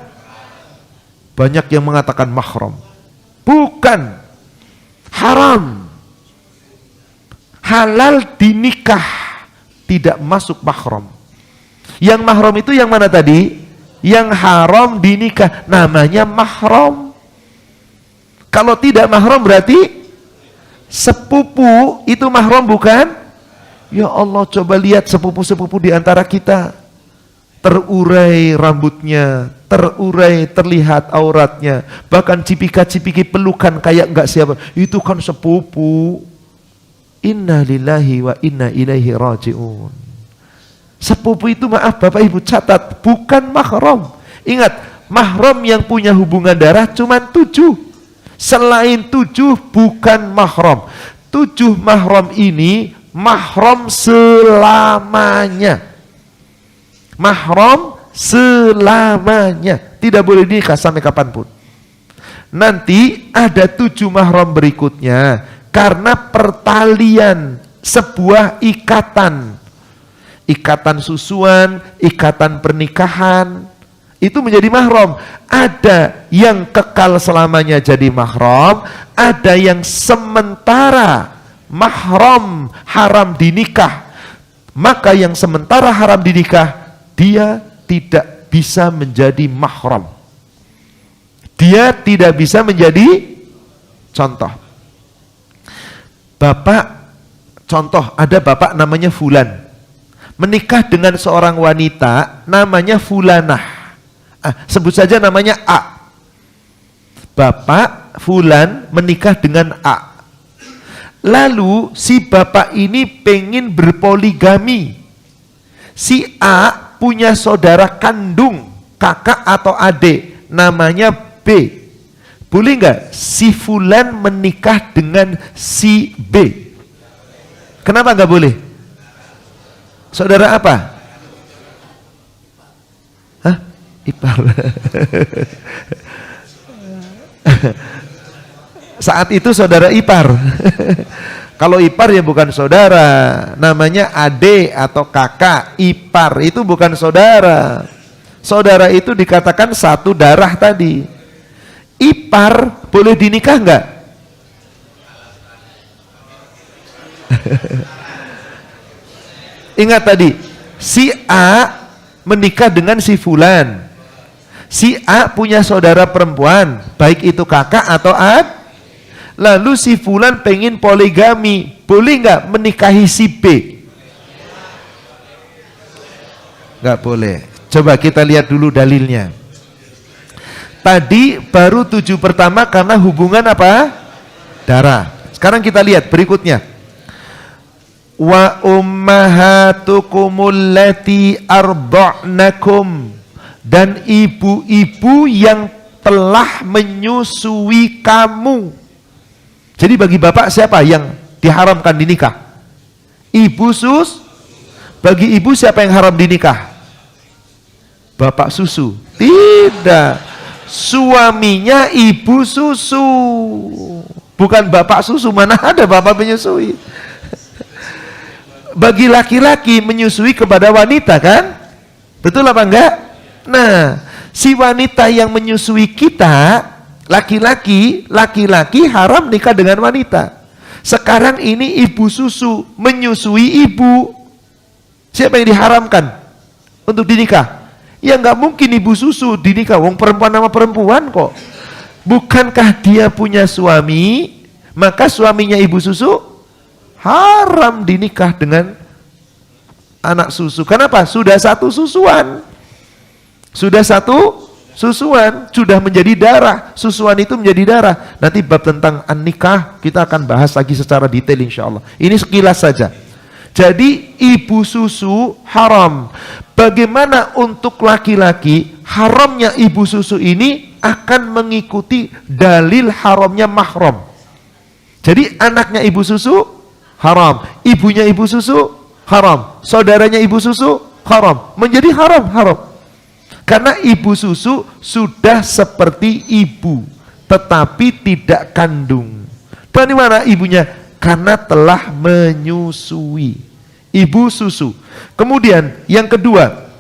Banyak yang mengatakan mahram. Bukan. Haram. Halal dinikah, tidak masuk mahram. Yang mahram itu yang mana tadi? Yang haram dinikah, namanya mahram. Kalau tidak mahram berarti sepupu, itu mahram bukan? Ya Allah, coba lihat sepupu-sepupu di antara kita. Terurai rambutnya, terurai terlihat auratnya, bahkan cipika-cipiki pelukan kayak enggak siapa. Itu kan sepupu. Inna lillahi wa inna ilaihi raji'un. Sepupu itu, maaf Bapak Ibu catat, bukan mahram. Ingat, mahram yang punya hubungan darah cuma 7. Selain 7 bukan mahram. 7 mahram ini mahram selamanya. Mahram selamanya. Tidak boleh nikah sampai kapanpun. Nanti ada 7 mahram berikutnya. Karena pertalian sebuah ikatan. Ikatan susuan, ikatan pernikahan. Itu menjadi mahram. Ada yang kekal selamanya jadi mahram, ada yang sementara mahram, haram dinikah. Maka yang sementara haram dinikah, dia tidak bisa menjadi mahram. Dia tidak bisa menjadi contoh. Bapak, contoh, ada bapak namanya Fulan. Menikah dengan seorang wanita namanya Fulanah. Sebut saja namanya A. Bapak Fulan menikah dengan A. Lalu si bapak ini pengen berpoligami. Si A punya saudara kandung, kakak atau adik, namanya B. Boleh nggak si Fulan menikah dengan si B? Kenapa nggak boleh? Saudara apa? Ipar. Saat itu saudara ipar. Kalau ipar ya bukan saudara, namanya adik atau kakak. Ipar itu bukan saudara. Saudara itu dikatakan satu darah tadi. Ipar boleh dinikah enggak? Ingat tadi, si A menikah dengan si Fulan. Si A punya saudara perempuan, baik itu kakak atau adik. Lalu si Fulan pengen poligami, boleh nggak menikahi si B? Nggak boleh. Coba kita lihat dulu dalilnya. Tadi baru 7 pertama karena hubungan apa? Darah. Sekarang kita lihat berikutnya. Wa ummahatukumul lati arda'nakum, dan ibu-ibu yang telah menyusui kamu. Jadi bagi bapak siapa yang diharamkan dinikah? Ibu sus. Bagi ibu siapa yang haram dinikah? Bapak susu. Tidak. Suaminya ibu susu. Bukan bapak susu. Mana ada bapak menyusui? Bagi laki-laki menyusui kepada wanita kan? Betul apa enggak? Nah, si wanita yang menyusui kita, laki-laki haram nikah dengan wanita. Sekarang ini ibu susu menyusui ibu. Siapa yang diharamkan untuk dinikah? Ya nggak mungkin ibu susu dinikah, wong perempuan sama perempuan kok. Bukankah dia punya suami, maka suaminya ibu susu haram dinikah dengan anak susu. Kenapa? Sudah satu susuan. Sudah satu susuan, sudah menjadi darah. Susuan itu menjadi darah. Nanti bab tentang an-nikah kita akan bahas lagi secara detail insya Allah. Ini sekilas saja. Jadi ibu susu haram. Bagaimana untuk laki-laki? Haramnya ibu susu ini akan mengikuti dalil haramnya mahram. Jadi anaknya ibu susu haram, ibunya ibu susu haram, saudaranya ibu susu haram. Menjadi haram. Karena ibu susu sudah seperti ibu, tetapi tidak kandung. Dari mana ibunya? Karena telah menyusui. Ibu susu. Kemudian yang kedua,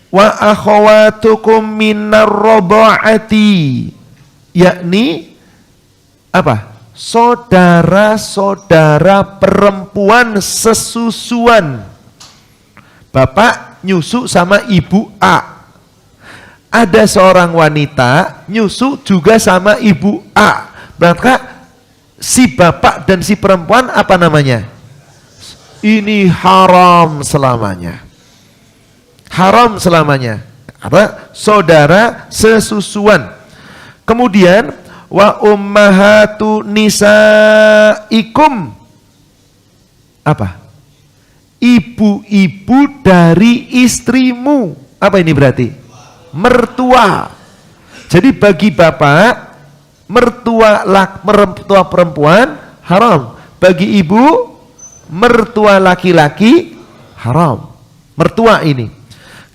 wa akhawatukum minar radha'ati, yakni apa? Saudara-saudara perempuan sesusuan. Bapak nyusu sama ibu A. Ada seorang wanita nyusu juga sama ibu A. Maka si bapak dan si perempuan apa namanya? Ini haram selamanya. Haram selamanya. Apa? Saudara sesusuan. Kemudian wa ummahatu nisaikum, apa? Ibu-ibu dari istrimu. Apa ini berarti? Mertua. Jadi bagi bapak mertua perempuan haram. Bagi ibu mertua laki-laki haram. Mertua ini.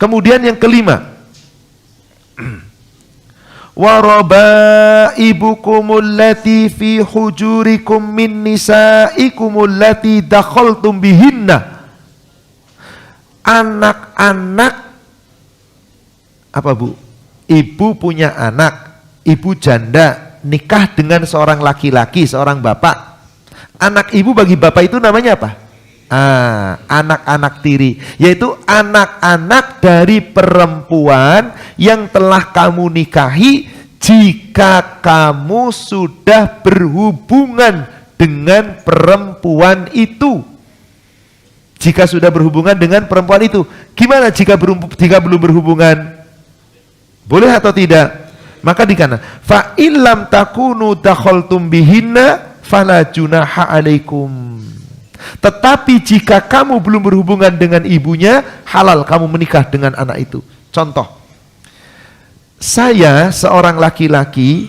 Kemudian yang kelima, warabaibukumul lati fi hujurikum min nisaikumul lati dakhaltum bihinna. Anak-anak apa bu? Ibu punya anak, ibu janda nikah dengan seorang laki-laki, seorang bapak. Anak ibu bagi bapak itu namanya apa? Anak-anak tiri, yaitu anak-anak dari perempuan yang telah kamu nikahi jika kamu sudah berhubungan dengan perempuan itu. Jika sudah berhubungan dengan perempuan itu, gimana jika belum berhubungan? Boleh atau tidak? Maka dikana fa illam takunu dakhaltum bihinna fala junaha alaikum. Tetapi jika kamu belum berhubungan dengan ibunya, halal kamu menikah dengan anak itu. Contoh, saya seorang laki-laki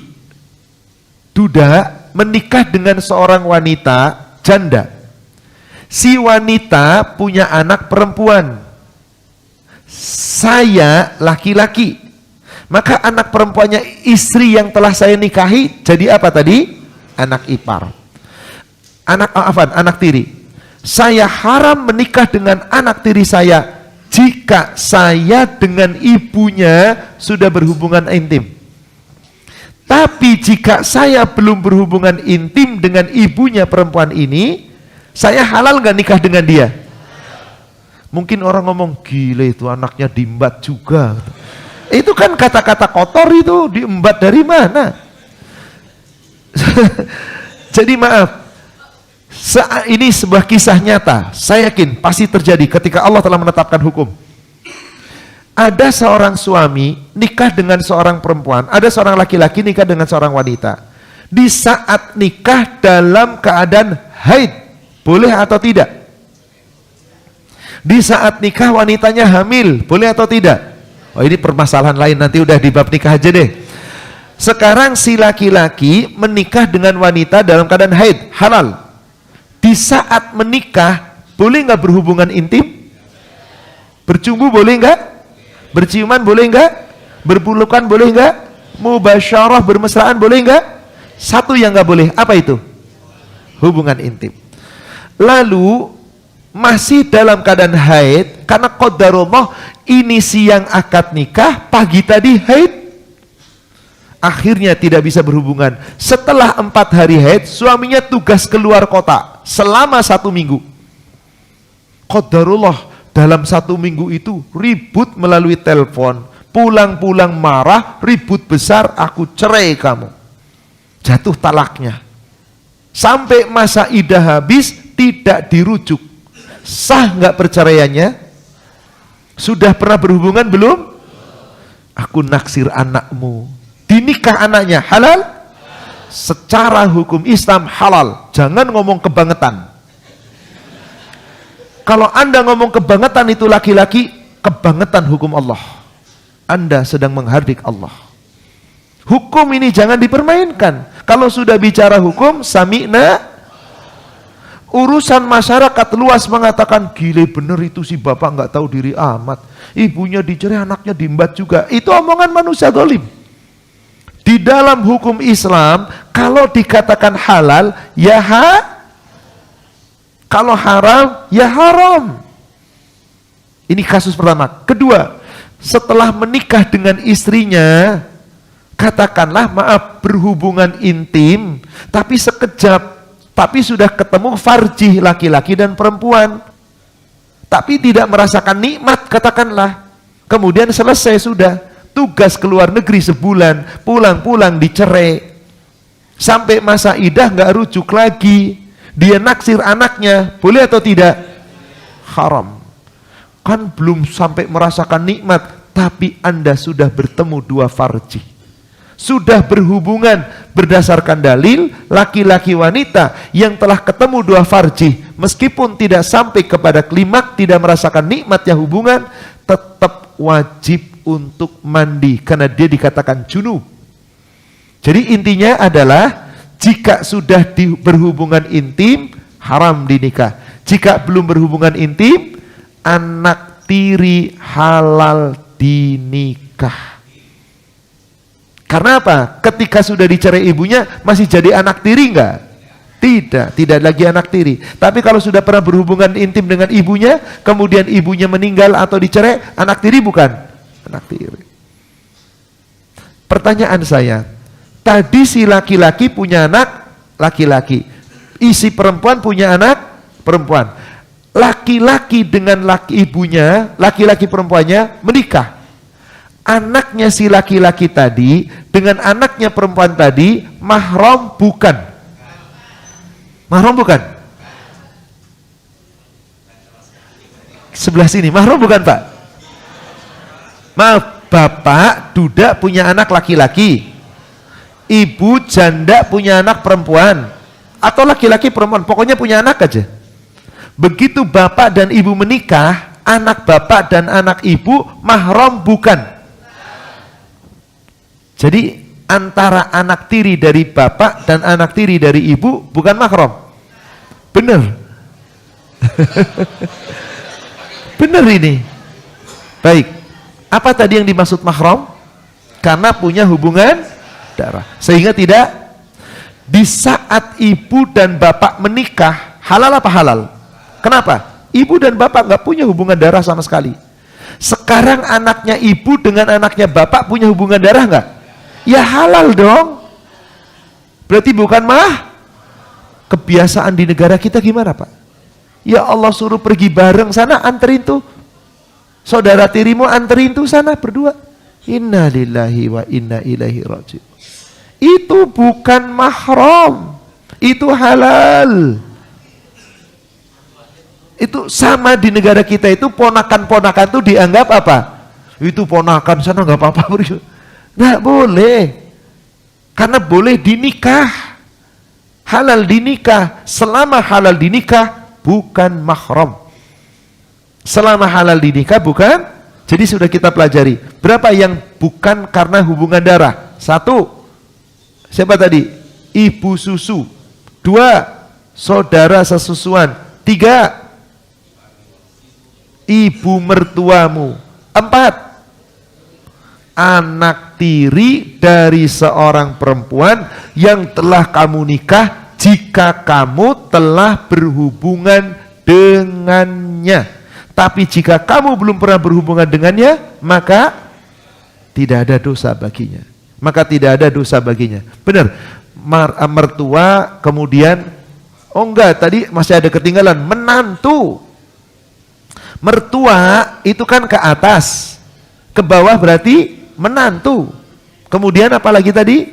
duda menikah dengan seorang wanita janda. Si wanita punya anak perempuan. Saya laki-laki, maka anak perempuannya istri yang telah saya nikahi jadi apa tadi? Anak ipar. Anak tiri. Saya haram menikah dengan anak tiri saya jika saya dengan ibunya sudah berhubungan intim. Tapi jika saya belum berhubungan intim dengan ibunya perempuan ini, saya halal gak nikah dengan dia? Mungkin orang ngomong, gila itu anaknya diembat juga. Itu kan kata-kata kotor itu, diembat dari mana? Jadi maaf, ini sebuah kisah nyata. Saya yakin pasti terjadi ketika Allah telah menetapkan hukum. Ada seorang suami nikah dengan seorang perempuan, ada seorang laki-laki nikah dengan seorang wanita. Di saat nikah dalam keadaan haid, boleh atau tidak? Di saat nikah wanitanya hamil, boleh atau tidak? Oh, ini permasalahan lain, nanti udah di bab nikah aja deh. Sekarang si laki-laki menikah dengan wanita dalam keadaan haid, halal. Di saat menikah, boleh nggak berhubungan intim? Bercumbu boleh nggak? Berciuman boleh nggak? Berpelukan boleh nggak? Mubasyarah bermesraan boleh nggak? Satu yang nggak boleh, apa itu? Hubungan intim. Lalu masih dalam keadaan haid, karena qadarullah ini siang akad nikah, pagi tadi haid, akhirnya tidak bisa berhubungan. Setelah 4 hari haid, suaminya tugas keluar kota selama 1 minggu. Qadarullah dalam 1 minggu itu ribut melalui telepon, pulang-pulang marah, ribut besar, aku cerai kamu. Jatuh talaknya. Sampai masa iddah habis, tidak dirujuk. Sah nggak perceraiannya? Sudah pernah berhubungan belum? Aku naksir anakmu. Dinikah anaknya, halal? Secara hukum Islam halal. Jangan ngomong kebangetan. Kalau Anda ngomong kebangetan itu laki-laki, kebangetan hukum Allah. Anda sedang menghardik Allah. Hukum ini jangan dipermainkan. Kalau sudah bicara hukum, sami'na. Urusan masyarakat luas mengatakan, gile bener itu si bapak nggak tahu diri amat. Ibunya dicerai, anaknya diembat juga. Itu omongan manusia zalim. Di dalam hukum Islam, kalau dikatakan halal, ya kalau haram, ya haram. Ini kasus pertama. Kedua, setelah menikah dengan istrinya, katakanlah maaf berhubungan intim, tapi sekejap, tapi sudah ketemu farjih laki-laki dan perempuan, tapi tidak merasakan nikmat, katakanlah. Kemudian selesai sudah, tugas keluar negeri sebulan, pulang-pulang dicerai. Sampai masa iddah nggak rujuk lagi. Dia naksir anaknya, boleh atau tidak? Haram. Kan belum sampai merasakan nikmat, tapi Anda sudah bertemu 2 farji. Sudah berhubungan berdasarkan dalil, laki-laki wanita yang telah ketemu 2 farji, meskipun tidak sampai kepada klimaks, tidak merasakan nikmatnya hubungan, tetap wajib untuk mandi, karena dia dikatakan junub. Jadi intinya adalah, jika sudah berhubungan intim, haram dinikah. Jika belum berhubungan intim, anak tiri halal dinikah. Karena apa? Ketika sudah dicerai ibunya, masih jadi anak tiri enggak? Tidak lagi anak tiri. Tapi kalau sudah pernah berhubungan intim dengan ibunya, kemudian ibunya meninggal atau dicerai, anak tiri bukan? Anak tiri. Pertanyaan saya, tadi si laki-laki punya anak laki-laki, isi perempuan punya anak perempuan. Laki-laki dengan ibunya, laki-laki perempuannya menikah. Anaknya si laki-laki tadi dengan anaknya perempuan tadi mahram bukan? Mahram bukan? Sebelah sini mahram bukan, Pak? Maaf, bapak duda punya anak laki-laki, ibu janda punya anak perempuan, atau laki-laki perempuan, pokoknya punya anak aja. Begitu bapak dan ibu menikah, anak bapak dan anak ibu mahram bukan? Jadi antara anak tiri dari bapak dan anak tiri dari ibu bukan mahram. Bener. Bener ini. Baik. Apa tadi yang dimaksud mahram? Karena punya hubungan darah. Sehingga tidak, di saat ibu dan bapak menikah, halal apa halal? Kenapa? Ibu dan bapak nggak punya hubungan darah sama sekali. Sekarang anaknya ibu dengan anaknya bapak punya hubungan darah nggak? Ya halal dong. Berarti bukan kebiasaan di negara kita gimana Pak? Ya Allah suruh pergi bareng sana, anterin tuh saudara tirimu, anterin tuh sana berdua. Inna lillahi wa inna ilaihi raji'un. Itu bukan mahram, itu halal. Itu sama di negara kita itu ponakan-ponakan itu dianggap apa? Itu ponakan sana nggak apa-apa, nggak boleh. Karena boleh dinikah, halal dinikah. Selama halal dinikah bukan mahram. Selama halal dinikah bukan. Jadi sudah kita pelajari berapa yang bukan karena hubungan darah. 1, siapa tadi? Ibu susu. 2, saudara sesusuan. 3, ibu mertuamu. 4, anak tiri dari seorang perempuan yang telah kamu nikah jika kamu telah berhubungan dengannya. Tapi jika kamu belum pernah berhubungan dengannya, maka tidak ada dosa baginya. Maka tidak ada dosa baginya. Benar. Mertua, kemudian oh enggak, tadi masih ada ketinggalan menantu. Mertua itu kan ke atas, ke bawah berarti menantu. Kemudian apa lagi tadi?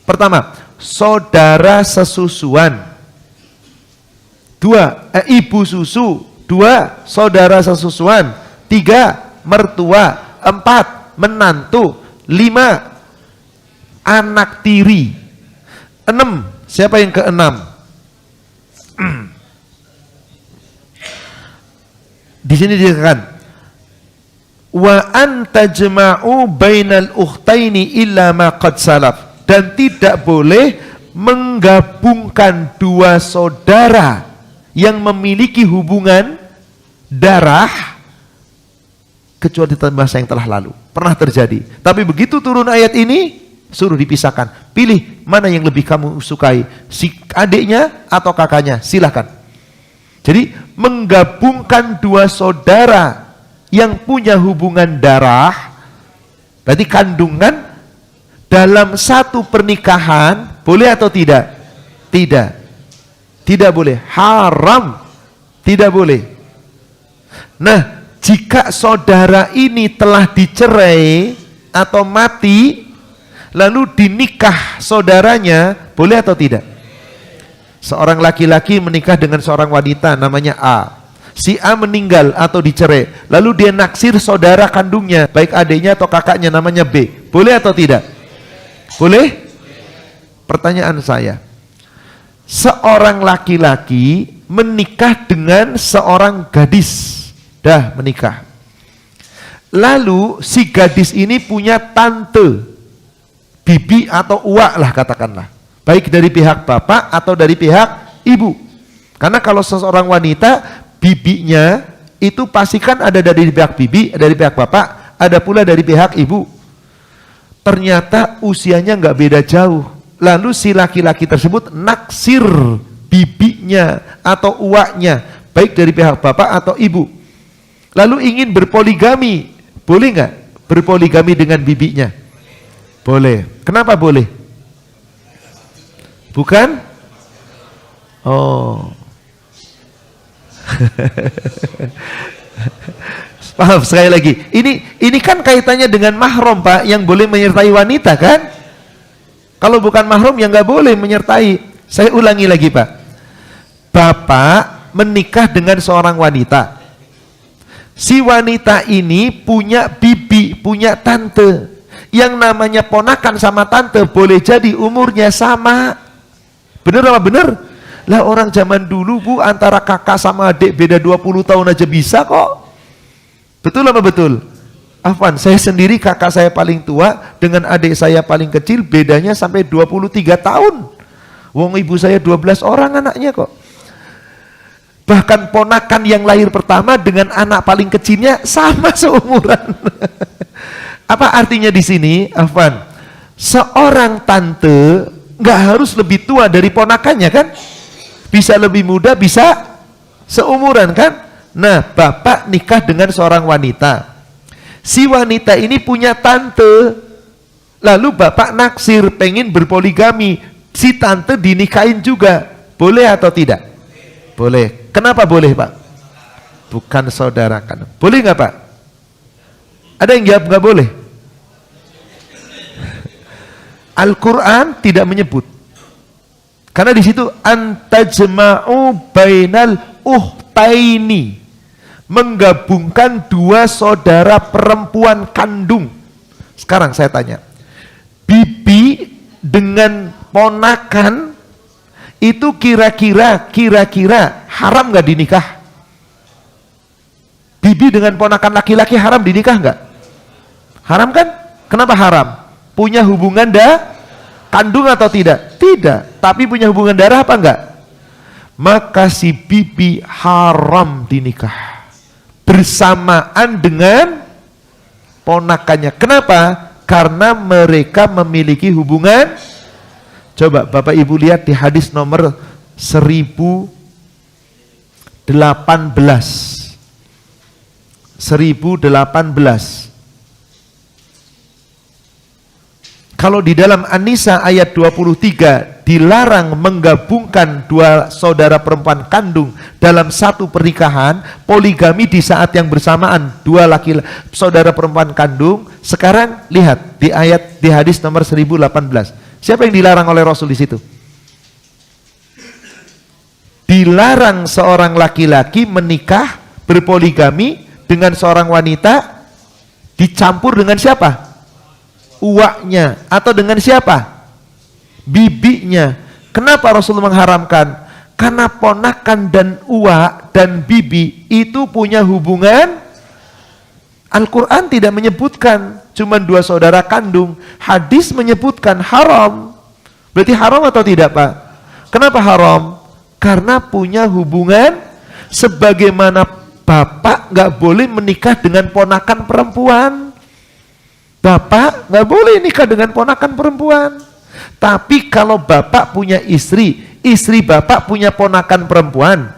Pertama, saudara sesusuan. 2, ibu susu. 2, saudara sesusuan. 3, mertua. 4, menantu. 5, anak tiri. 6, siapa yang ke-6? Di sini dikatakan wa antajma'u bainal ukhtaini illa ma qad salaf, dan tidak boleh menggabungkan dua saudara yang memiliki hubungan darah kecuali dalam masa yang telah lalu. Pernah terjadi. Tapi begitu turun ayat ini, suruh dipisahkan. Pilih mana yang lebih kamu sukai, si adiknya atau kakaknya, silahkan. Jadi menggabungkan dua saudara yang punya hubungan darah, berarti kandungan, dalam satu pernikahan, boleh atau tidak? Tidak. Tidak boleh. Haram. Tidak boleh. Nah, jika saudara ini telah dicerai atau mati, lalu dinikah saudaranya, boleh atau tidak? Seorang laki-laki menikah dengan seorang wanita namanya A. Si A meninggal atau dicerai, lalu dia naksir saudara kandungnya, baik adiknya atau kakaknya namanya B. Boleh atau tidak? Boleh? Pertanyaan saya, seorang laki-laki menikah dengan seorang gadis, dah menikah. Lalu si gadis ini punya tante, bibi atau uak lah katakanlah, baik dari pihak bapak atau dari pihak ibu. Karena kalau seseorang wanita, bibinya itu pastikan ada dari pihak bibi, dari pihak bapak, ada pula dari pihak ibu. Ternyata usianya nggak beda jauh. Lalu si laki-laki tersebut naksir bibinya atau uaknya, baik dari pihak bapak atau ibu. Lalu ingin berpoligami, boleh nggak berpoligami dengan bibinya? Boleh. Kenapa boleh? Bukan? Oh. Paham sekali lagi. Ini kan kaitannya dengan mahram Pak, yang boleh menyertai wanita kan? Kalau bukan mahram yang nggak boleh menyertai. Saya ulangi lagi Pak. Bapak menikah dengan seorang wanita. Si wanita ini punya bibi, punya tante. Yang namanya ponakan sama tante boleh jadi umurnya sama. Bener apa bener? Lah orang zaman dulu Bu, antara kakak sama adik beda 20 tahun aja bisa kok. Betul apa betul? Afwan, saya sendiri kakak saya paling tua dengan adik saya paling kecil bedanya sampai 23 tahun. Wong ibu saya 12 orang anaknya kok. Bahkan ponakan yang lahir pertama dengan anak paling kecilnya sama seumuran. Apa artinya di sini, Afwan? Seorang tante nggak harus lebih tua dari ponakannya kan? Bisa lebih muda, bisa seumuran kan? Nah, bapak nikah dengan seorang wanita. Si wanita ini punya tante. Lalu bapak naksir, pengen berpoligami. Si tante dinikahin juga. Boleh atau tidak? Boleh. Kenapa boleh, Pak? Bukan saudara kan. Boleh nggak, Pak? Ada yang jawab nggak boleh? Al-Quran tidak menyebut. Karena di situ antajma'u bainal uhtaini, menggabungkan dua saudara perempuan kandung. Sekarang saya tanya, bibi dengan ponakan itu kira-kira haram nggak dinikah? Bibi dengan ponakan laki-laki haram dinikah nggak? Haram kan? Kenapa haram? Punya hubungan kandung atau tidak? Tidak. Tapi punya hubungan darah apa enggak? Maka si bibi haram dinikah bersamaan dengan ponakannya. Kenapa? Karena mereka memiliki hubungan. Coba Bapak Ibu lihat di hadis nomor 1018. 1018. Kalau di dalam An-Nisa ayat 23 dilarang menggabungkan dua saudara perempuan kandung dalam satu pernikahan, poligami di saat yang bersamaan dua saudara perempuan kandung. Sekarang lihat di hadis nomor 1018. Siapa yang dilarang oleh Rasul di situ? Dilarang seorang laki-laki menikah berpoligami dengan seorang wanita dicampur dengan siapa? Uaknya. Atau dengan siapa? Bibinya. Kenapa Rasul mengharamkan? Karena ponakan dan uak dan bibi itu punya hubungan. Al-Quran tidak menyebutkan cuma dua saudara kandung. Hadis menyebutkan haram. Berarti haram atau tidak, Pak? Kenapa haram? Karena punya hubungan. Sebagaimana bapak nggak boleh menikah dengan ponakan perempuan. Bapak nggak boleh nikah dengan ponakan perempuan. Tapi kalau bapak punya istri, istri bapak punya ponakan perempuan,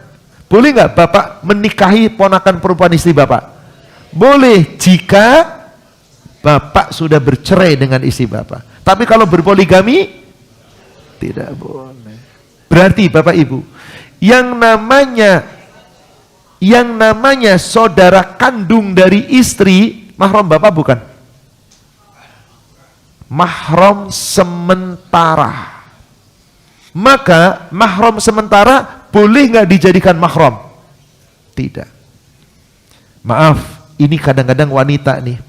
boleh nggak bapak menikahi ponakan perempuan istri bapak? Boleh jika bapak sudah bercerai dengan istri bapak. Tapi kalau berpoligami tidak boleh. Berarti Bapak Ibu, yang namanya saudara kandung dari istri mahram bapak bukan? Mahram sementara. Maka mahram sementara boleh nggak dijadikan mahram? Tidak. Maaf, ini kadang-kadang wanita nih.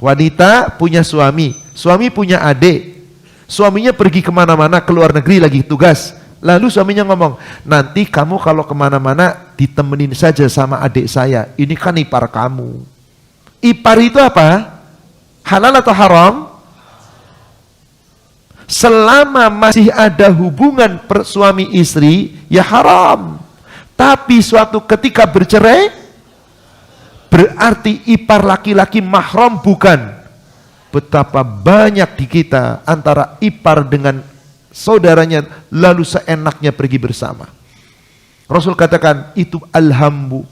Wanita punya suami, suami punya adik. Suaminya pergi kemana-mana, ke luar negeri lagi tugas. Lalu suaminya ngomong, nanti kamu kalau kemana-mana ditemenin saja sama adik saya. Ini kan ipar kamu. Ipar itu apa? Halal atau haram? Selama masih ada hubungan suami istri, ya haram. Tapi suatu ketika bercerai, berarti ipar laki-laki mahram bukan. Betapa banyak di kita antara ipar dengan saudaranya lalu seenaknya pergi bersama. Rasul katakan itu alhambu,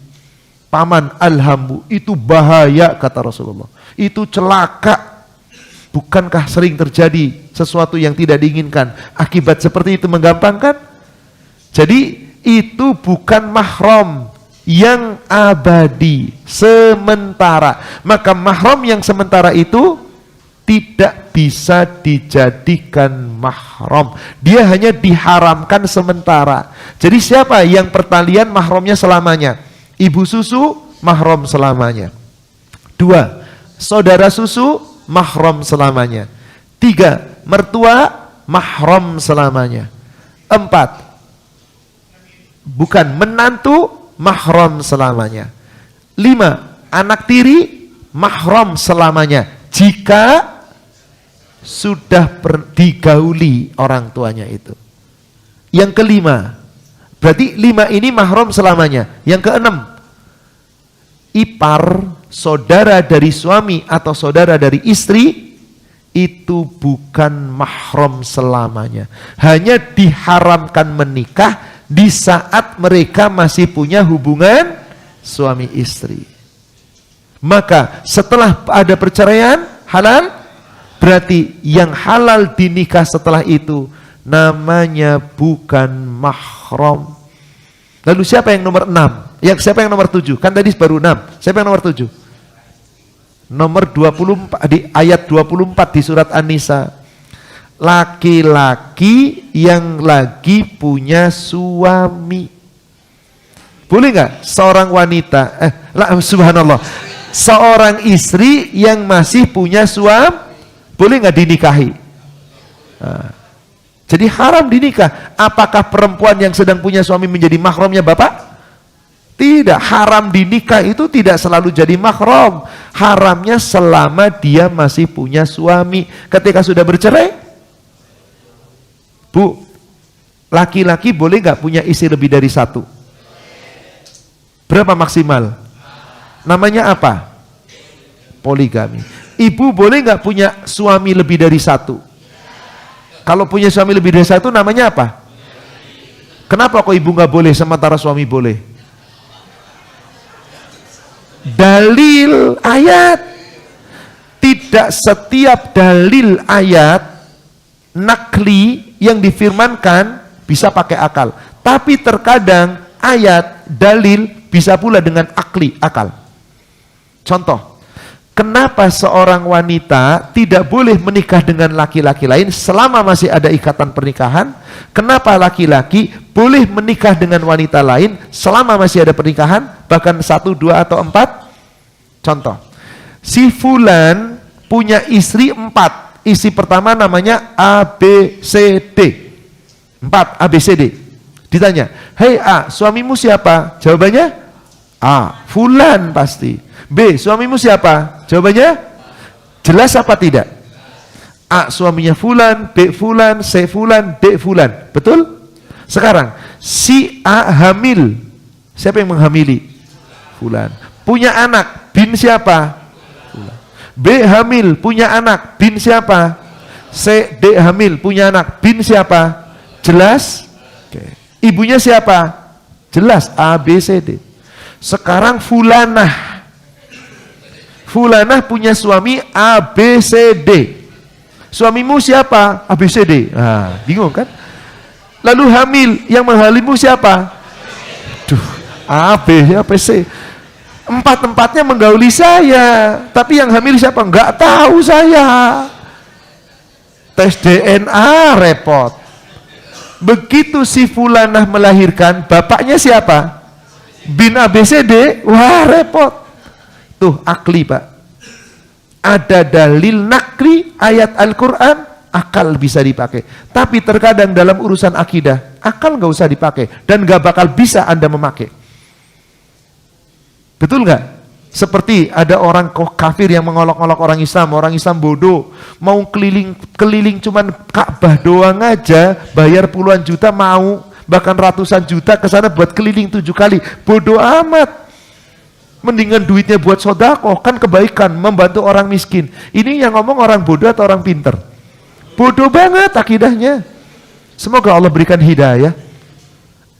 paman alhambu, itu bahaya kata Rasulullah. Itu celaka. Bukankah sering terjadi sesuatu yang tidak diinginkan? Akibat seperti itu menggampangkan. Jadi itu bukan mahram yang abadi, sementara. Maka mahram yang sementara itu tidak bisa dijadikan mahram. Dia hanya diharamkan sementara. Jadi siapa yang pertalian mahramnya selamanya? Ibu susu mahram selamanya. 2. Saudara susu mahram selamanya. 3. Mertua mahram selamanya. 4. Bukan menantu mahram selamanya. 5. Anak tiri mahram selamanya jika sudah digauli orang tuanya itu. Yang kelima, Berarti 5 ini mahram selamanya. Yang keenam, ipar, saudara dari suami atau saudara dari istri, itu bukan mahram selamanya. Hanya diharamkan menikah di saat mereka masih punya hubungan suami istri. Maka setelah ada perceraian, halal. Berarti yang halal dinikah setelah itu namanya bukan mahram. Lalu siapa yang nomor 6? Siapa yang nomor 7? Kan tadi baru 6. Siapa yang nomor 7? Nomor 24 di ayat 24 di surat An-Nisa. Laki-laki yang lagi punya suami. Boleh nggak seorang wanita subhanallah, seorang istri yang masih punya suami boleh nggak dinikahi? Jadi haram dinikah. Apakah perempuan yang sedang punya suami menjadi mahramnya bapak? Tidak. Haram dinikah itu tidak selalu jadi mahram. Haramnya selama dia masih punya suami. Ketika sudah bercerai, Bu, laki-laki boleh nggak punya istri lebih dari 1? Berapa maksimal? Namanya apa? Poligami. Ibu boleh nggak punya suami lebih dari 1? Kalau punya suami lebih dari 1 namanya apa? Kenapa kok ibu nggak boleh sementara suami boleh? Dalil ayat. Tidak setiap dalil ayat nakli yang difirmankan bisa pakai akal. Tapi terkadang ayat, dalil bisa pula dengan akal. Contoh, kenapa seorang wanita tidak boleh menikah dengan laki-laki lain selama masih ada ikatan pernikahan? Kenapa laki-laki boleh menikah dengan wanita lain selama masih ada pernikahan? Bahkan 1, 2, atau 4? Contoh, si fulan punya istri 4. Istri pertama namanya ABCD. 4 ABCD. Ditanya, hei A, suamimu siapa? Jawabannya A, fulan pasti. B, suamimu siapa? Jawabannya jelas apa tidak? A, suaminya fulan, B, fulan, C, fulan, D, fulan. Betul? Sekarang, si A hamil. Siapa yang menghamili? Fulan. Punya anak, bin siapa? Fulan. B hamil, punya anak, bin siapa? C, D hamil, punya anak, bin siapa? Jelas? Oke. Ibunya siapa? Jelas, A, B, C, D. Sekarang fulanah. Fulanah punya suami A, B, C, D. Suamimu siapa? A, B, C, D. Nah, bingung kan? Lalu hamil, yang menghalimu siapa? Duh, A, B, C. Empat-empatnya menggauli saya. Tapi yang hamil siapa? Enggak tahu saya. Tes DNA repot. Begitu si fulanah melahirkan, bapaknya siapa? Bin A, B, C, D. Wah, repot. Tuh akli Pak. Ada dalil nakli ayat Al-Quran, akal bisa dipakai. Tapi terkadang dalam urusan akidah, akal nggak usah dipakai dan nggak bakal bisa Anda memakai. Betul nggak? Seperti ada orang kafir yang mengolok-olok orang Islam bodoh, mau keliling cuman Ka'bah doang aja, bayar puluhan juta mau, bahkan ratusan juta ke sana buat keliling 7 kali, bodoh amat. Mendingan duitnya buat sedekah, kan kebaikan, membantu orang miskin. Ini yang ngomong orang bodoh atau orang pinter? Bodoh banget akidahnya. Semoga Allah berikan hidayah.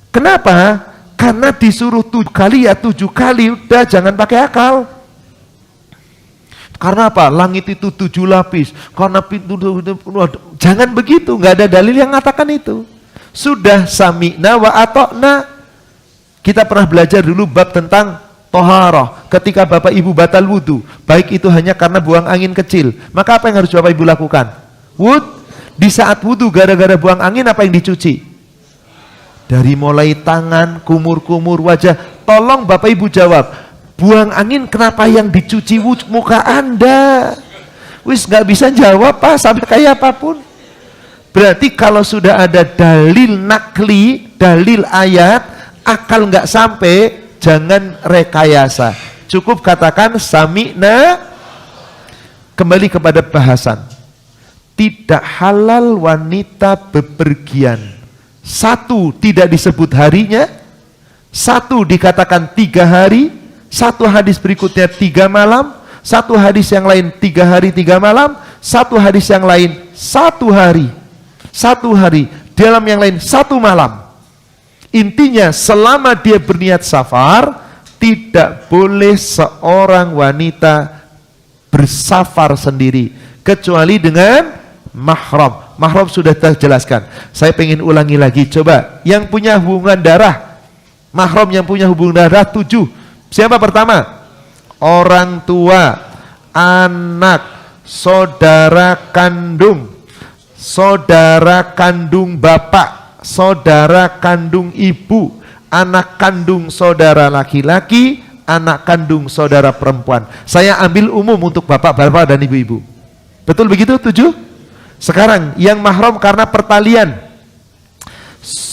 Kenapa? Karena disuruh 7 kali ya 7 kali, udah jangan pakai akal. Karena apa? Langit itu 7 lapis. Karena pintu, jangan begitu, nggak ada dalil yang mengatakan itu. Sudah sami'na wa ata'na. Kita pernah belajar dulu bab tentang toharah. Ketika bapak ibu batal wudu, baik itu hanya karena buang angin kecil, maka apa yang harus bapak ibu lakukan? Di saat wudu gara-gara buang angin, apa yang dicuci? Dari mulai tangan, kumur-kumur, wajah. Tolong bapak ibu jawab, buang angin kenapa yang dicuci muka Anda? Wis nggak bisa jawab Pak, sampai kayak apapun. Berarti kalau sudah ada dalil nakli, dalil ayat, akal nggak sampai, jangan rekayasa. Cukup katakan sami'na. Kembali kepada bahasan. Tidak halal wanita bepergian satu tidak disebut harinya, satu dikatakan 3 hari, satu hadis berikutnya 3 malam, satu hadis yang lain 3 hari 3 malam, satu hadis yang lain 1 hari, 1 hari, dalam yang lain 1 malam. Intinya selama dia berniat safar, tidak boleh seorang wanita bersafar sendiri kecuali dengan mahram. Mahram sudah terjelaskan. Saya pengen ulangi lagi. Coba yang punya hubungan darah, mahram yang punya hubungan darah 7. Siapa pertama? Orang tua, anak, saudara kandung bapak, saudara kandung ibu, anak kandung saudara laki-laki, anak kandung saudara perempuan. Saya ambil umum untuk bapak-bapak dan ibu-ibu. Betul begitu? 7? Sekarang yang mahram karena pertalian,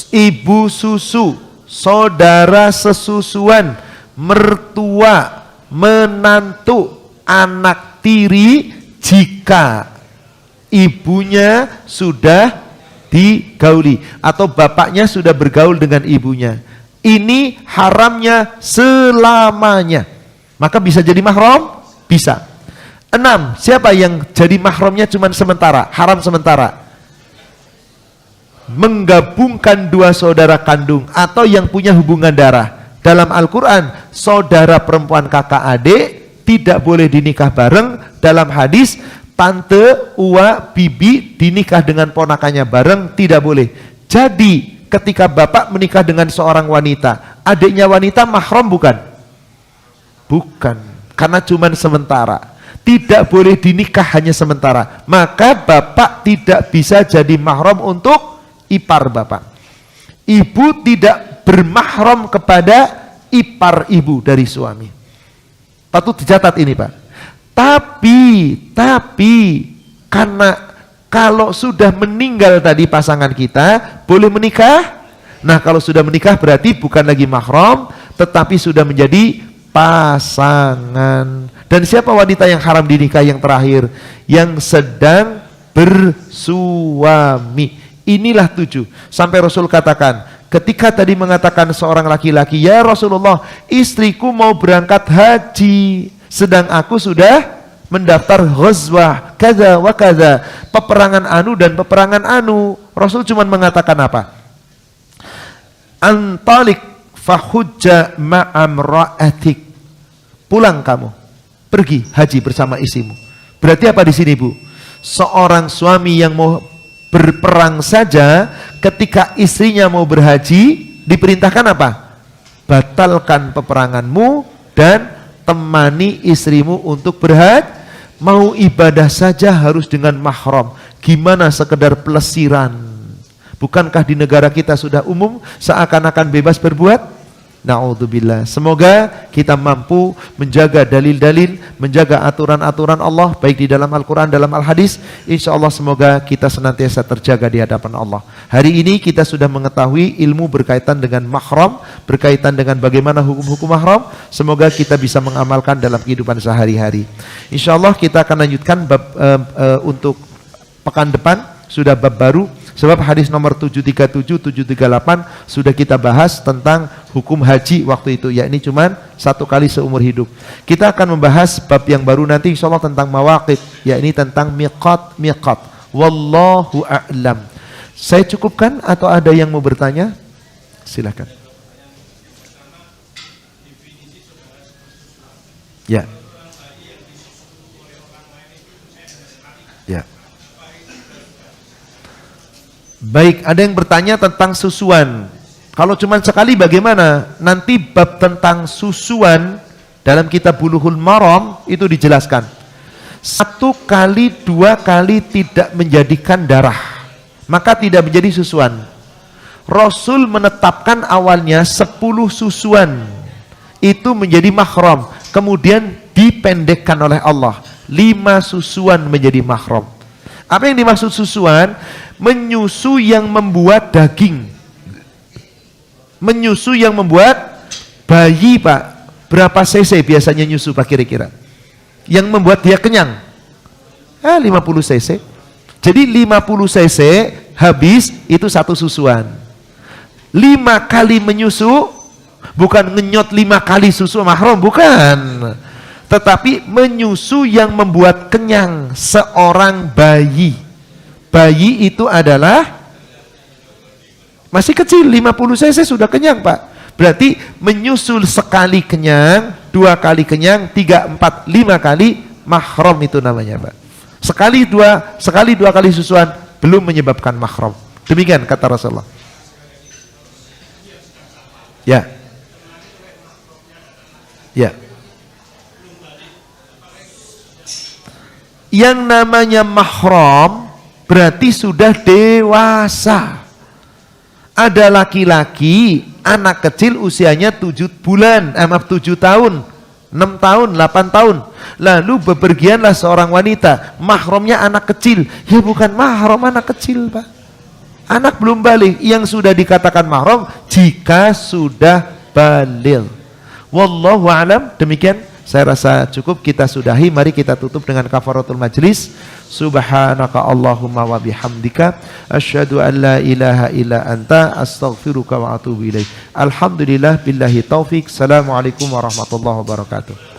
ibu susu, saudara sesusuan, mertua, menantu, anak tiri jika ibunya sudah digauli atau bapaknya sudah bergaul dengan ibunya. Ini haramnya selamanya. Maka bisa jadi mahram? Bisa. 6. Siapa yang jadi mahramnya cuma sementara, haram sementara? Menggabungkan 2 saudara kandung atau yang punya hubungan darah. Dalam Al-Quran, saudara perempuan kakak adik tidak boleh dinikah bareng. Dalam hadis, tante, uwa, bibi dinikah dengan ponakannya bareng, tidak boleh. Jadi ketika bapak menikah dengan seorang wanita, adiknya wanita mahram bukan? Bukan, karena cuma sementara. Tidak boleh dinikah hanya sementara. Maka bapak tidak bisa jadi mahram untuk ipar bapak. Ibu tidak bermahram kepada ipar ibu dari suami. Patut dicatat ini Pak. Tapi karena kalau sudah meninggal tadi pasangan kita, boleh menikah. Nah kalau sudah menikah berarti bukan lagi mahram, tetapi sudah menjadi pasangan. Dan siapa wanita yang haram dinikah yang terakhir? Yang sedang bersuami. Inilah 7. Sampai Rasul katakan, ketika tadi mengatakan seorang laki-laki, ya Rasulullah, istriku mau berangkat haji, sedang aku sudah mendaftar ghazwah, kaza wa kaza, peperangan anu dan peperangan anu. Rasul cuma mengatakan apa? Antalik fahujja ma'amra'atik. Pulang kamu, pergi haji bersama istrimu. Berarti apa di sini Bu? Seorang suami yang mau berperang saja, ketika istrinya mau berhaji, diperintahkan apa? Batalkan peperanganmu dan temani istrimu untuk berhaji. Mau ibadah saja harus dengan mahram. Gimana sekedar pelesiran? Bukankah di negara kita sudah umum seakan-akan bebas berbuat? Na'udzubillah. Semoga kita mampu menjaga dalil-dalil, menjaga aturan-aturan Allah baik di dalam Al-Quran, dalam Al-Hadis. Insya Allah semoga kita senantiasa terjaga di hadapan Allah. Hari ini kita sudah mengetahui ilmu berkaitan dengan mahram, berkaitan dengan bagaimana hukum-hukum mahram. Semoga kita bisa mengamalkan dalam kehidupan sehari-hari. Insya Allah kita akan lanjutkan bab, untuk pekan depan sudah bab baru. Sebab hadis nomor 737, 738 sudah kita bahas tentang hukum haji waktu itu, yakni cuman 1 kali seumur hidup. Kita akan membahas bab yang baru nanti insyaallah tentang mawaqit, yakni tentang miqat. Wallahu a'lam. Saya cukupkan atau ada yang mau bertanya? Silakan. Ya. Ya. Baik, ada yang bertanya tentang susuan. Kalau cuma sekali bagaimana? Nanti bab tentang susuan dalam kitab Bulughul Maram itu dijelaskan. 1 kali 2 kali tidak menjadikan darah, maka tidak menjadi susuan. Rasul menetapkan awalnya 10 susuan itu menjadi mahram, kemudian dipendekkan oleh Allah 5 susuan menjadi mahram. Apa yang dimaksud susuan? Menyusu yang membuat daging, menyusu yang membuat bayi Pak. Berapa cc biasanya nyusu Pak kira-kira? Yang membuat dia kenyang? 50 cc. Jadi 50 cc habis itu 1 susuan. 5 kali menyusu, bukan ngenyot 5 kali susu mahram, bukan. Tetapi menyusu yang membuat kenyang seorang bayi. Bayi itu adalah masih kecil, 50 cc sudah kenyang Pak. Berarti menyusul sekali kenyang, 2 kali kenyang, 3, 4, 5 kali mahram itu namanya Pak. Sekali dua kali susuan belum menyebabkan mahram. Demikian kata Rasulullah. Ya. Ya. Yang namanya mahram berarti sudah dewasa. Ada laki-laki, anak kecil usianya 7 tahun, 6 tahun, 8 tahun. Lalu bepergianlah seorang wanita, mahramnya anak kecil. Ya bukan mahram anak kecil Pak. Anak belum balik, yang sudah dikatakan mahram jika sudah balik. Wallahu alam, demikian. Saya rasa cukup, kita sudahi. Mari kita tutup dengan kafaratul majlis. Subhanaka Allahumma wa bihamdika asyhadu an la ilaha illa anta astaghfiruka wa atubu ilaik. Alhamdulillah billahi taufik. Assalamualaikum warahmatullahi wabarakatuh.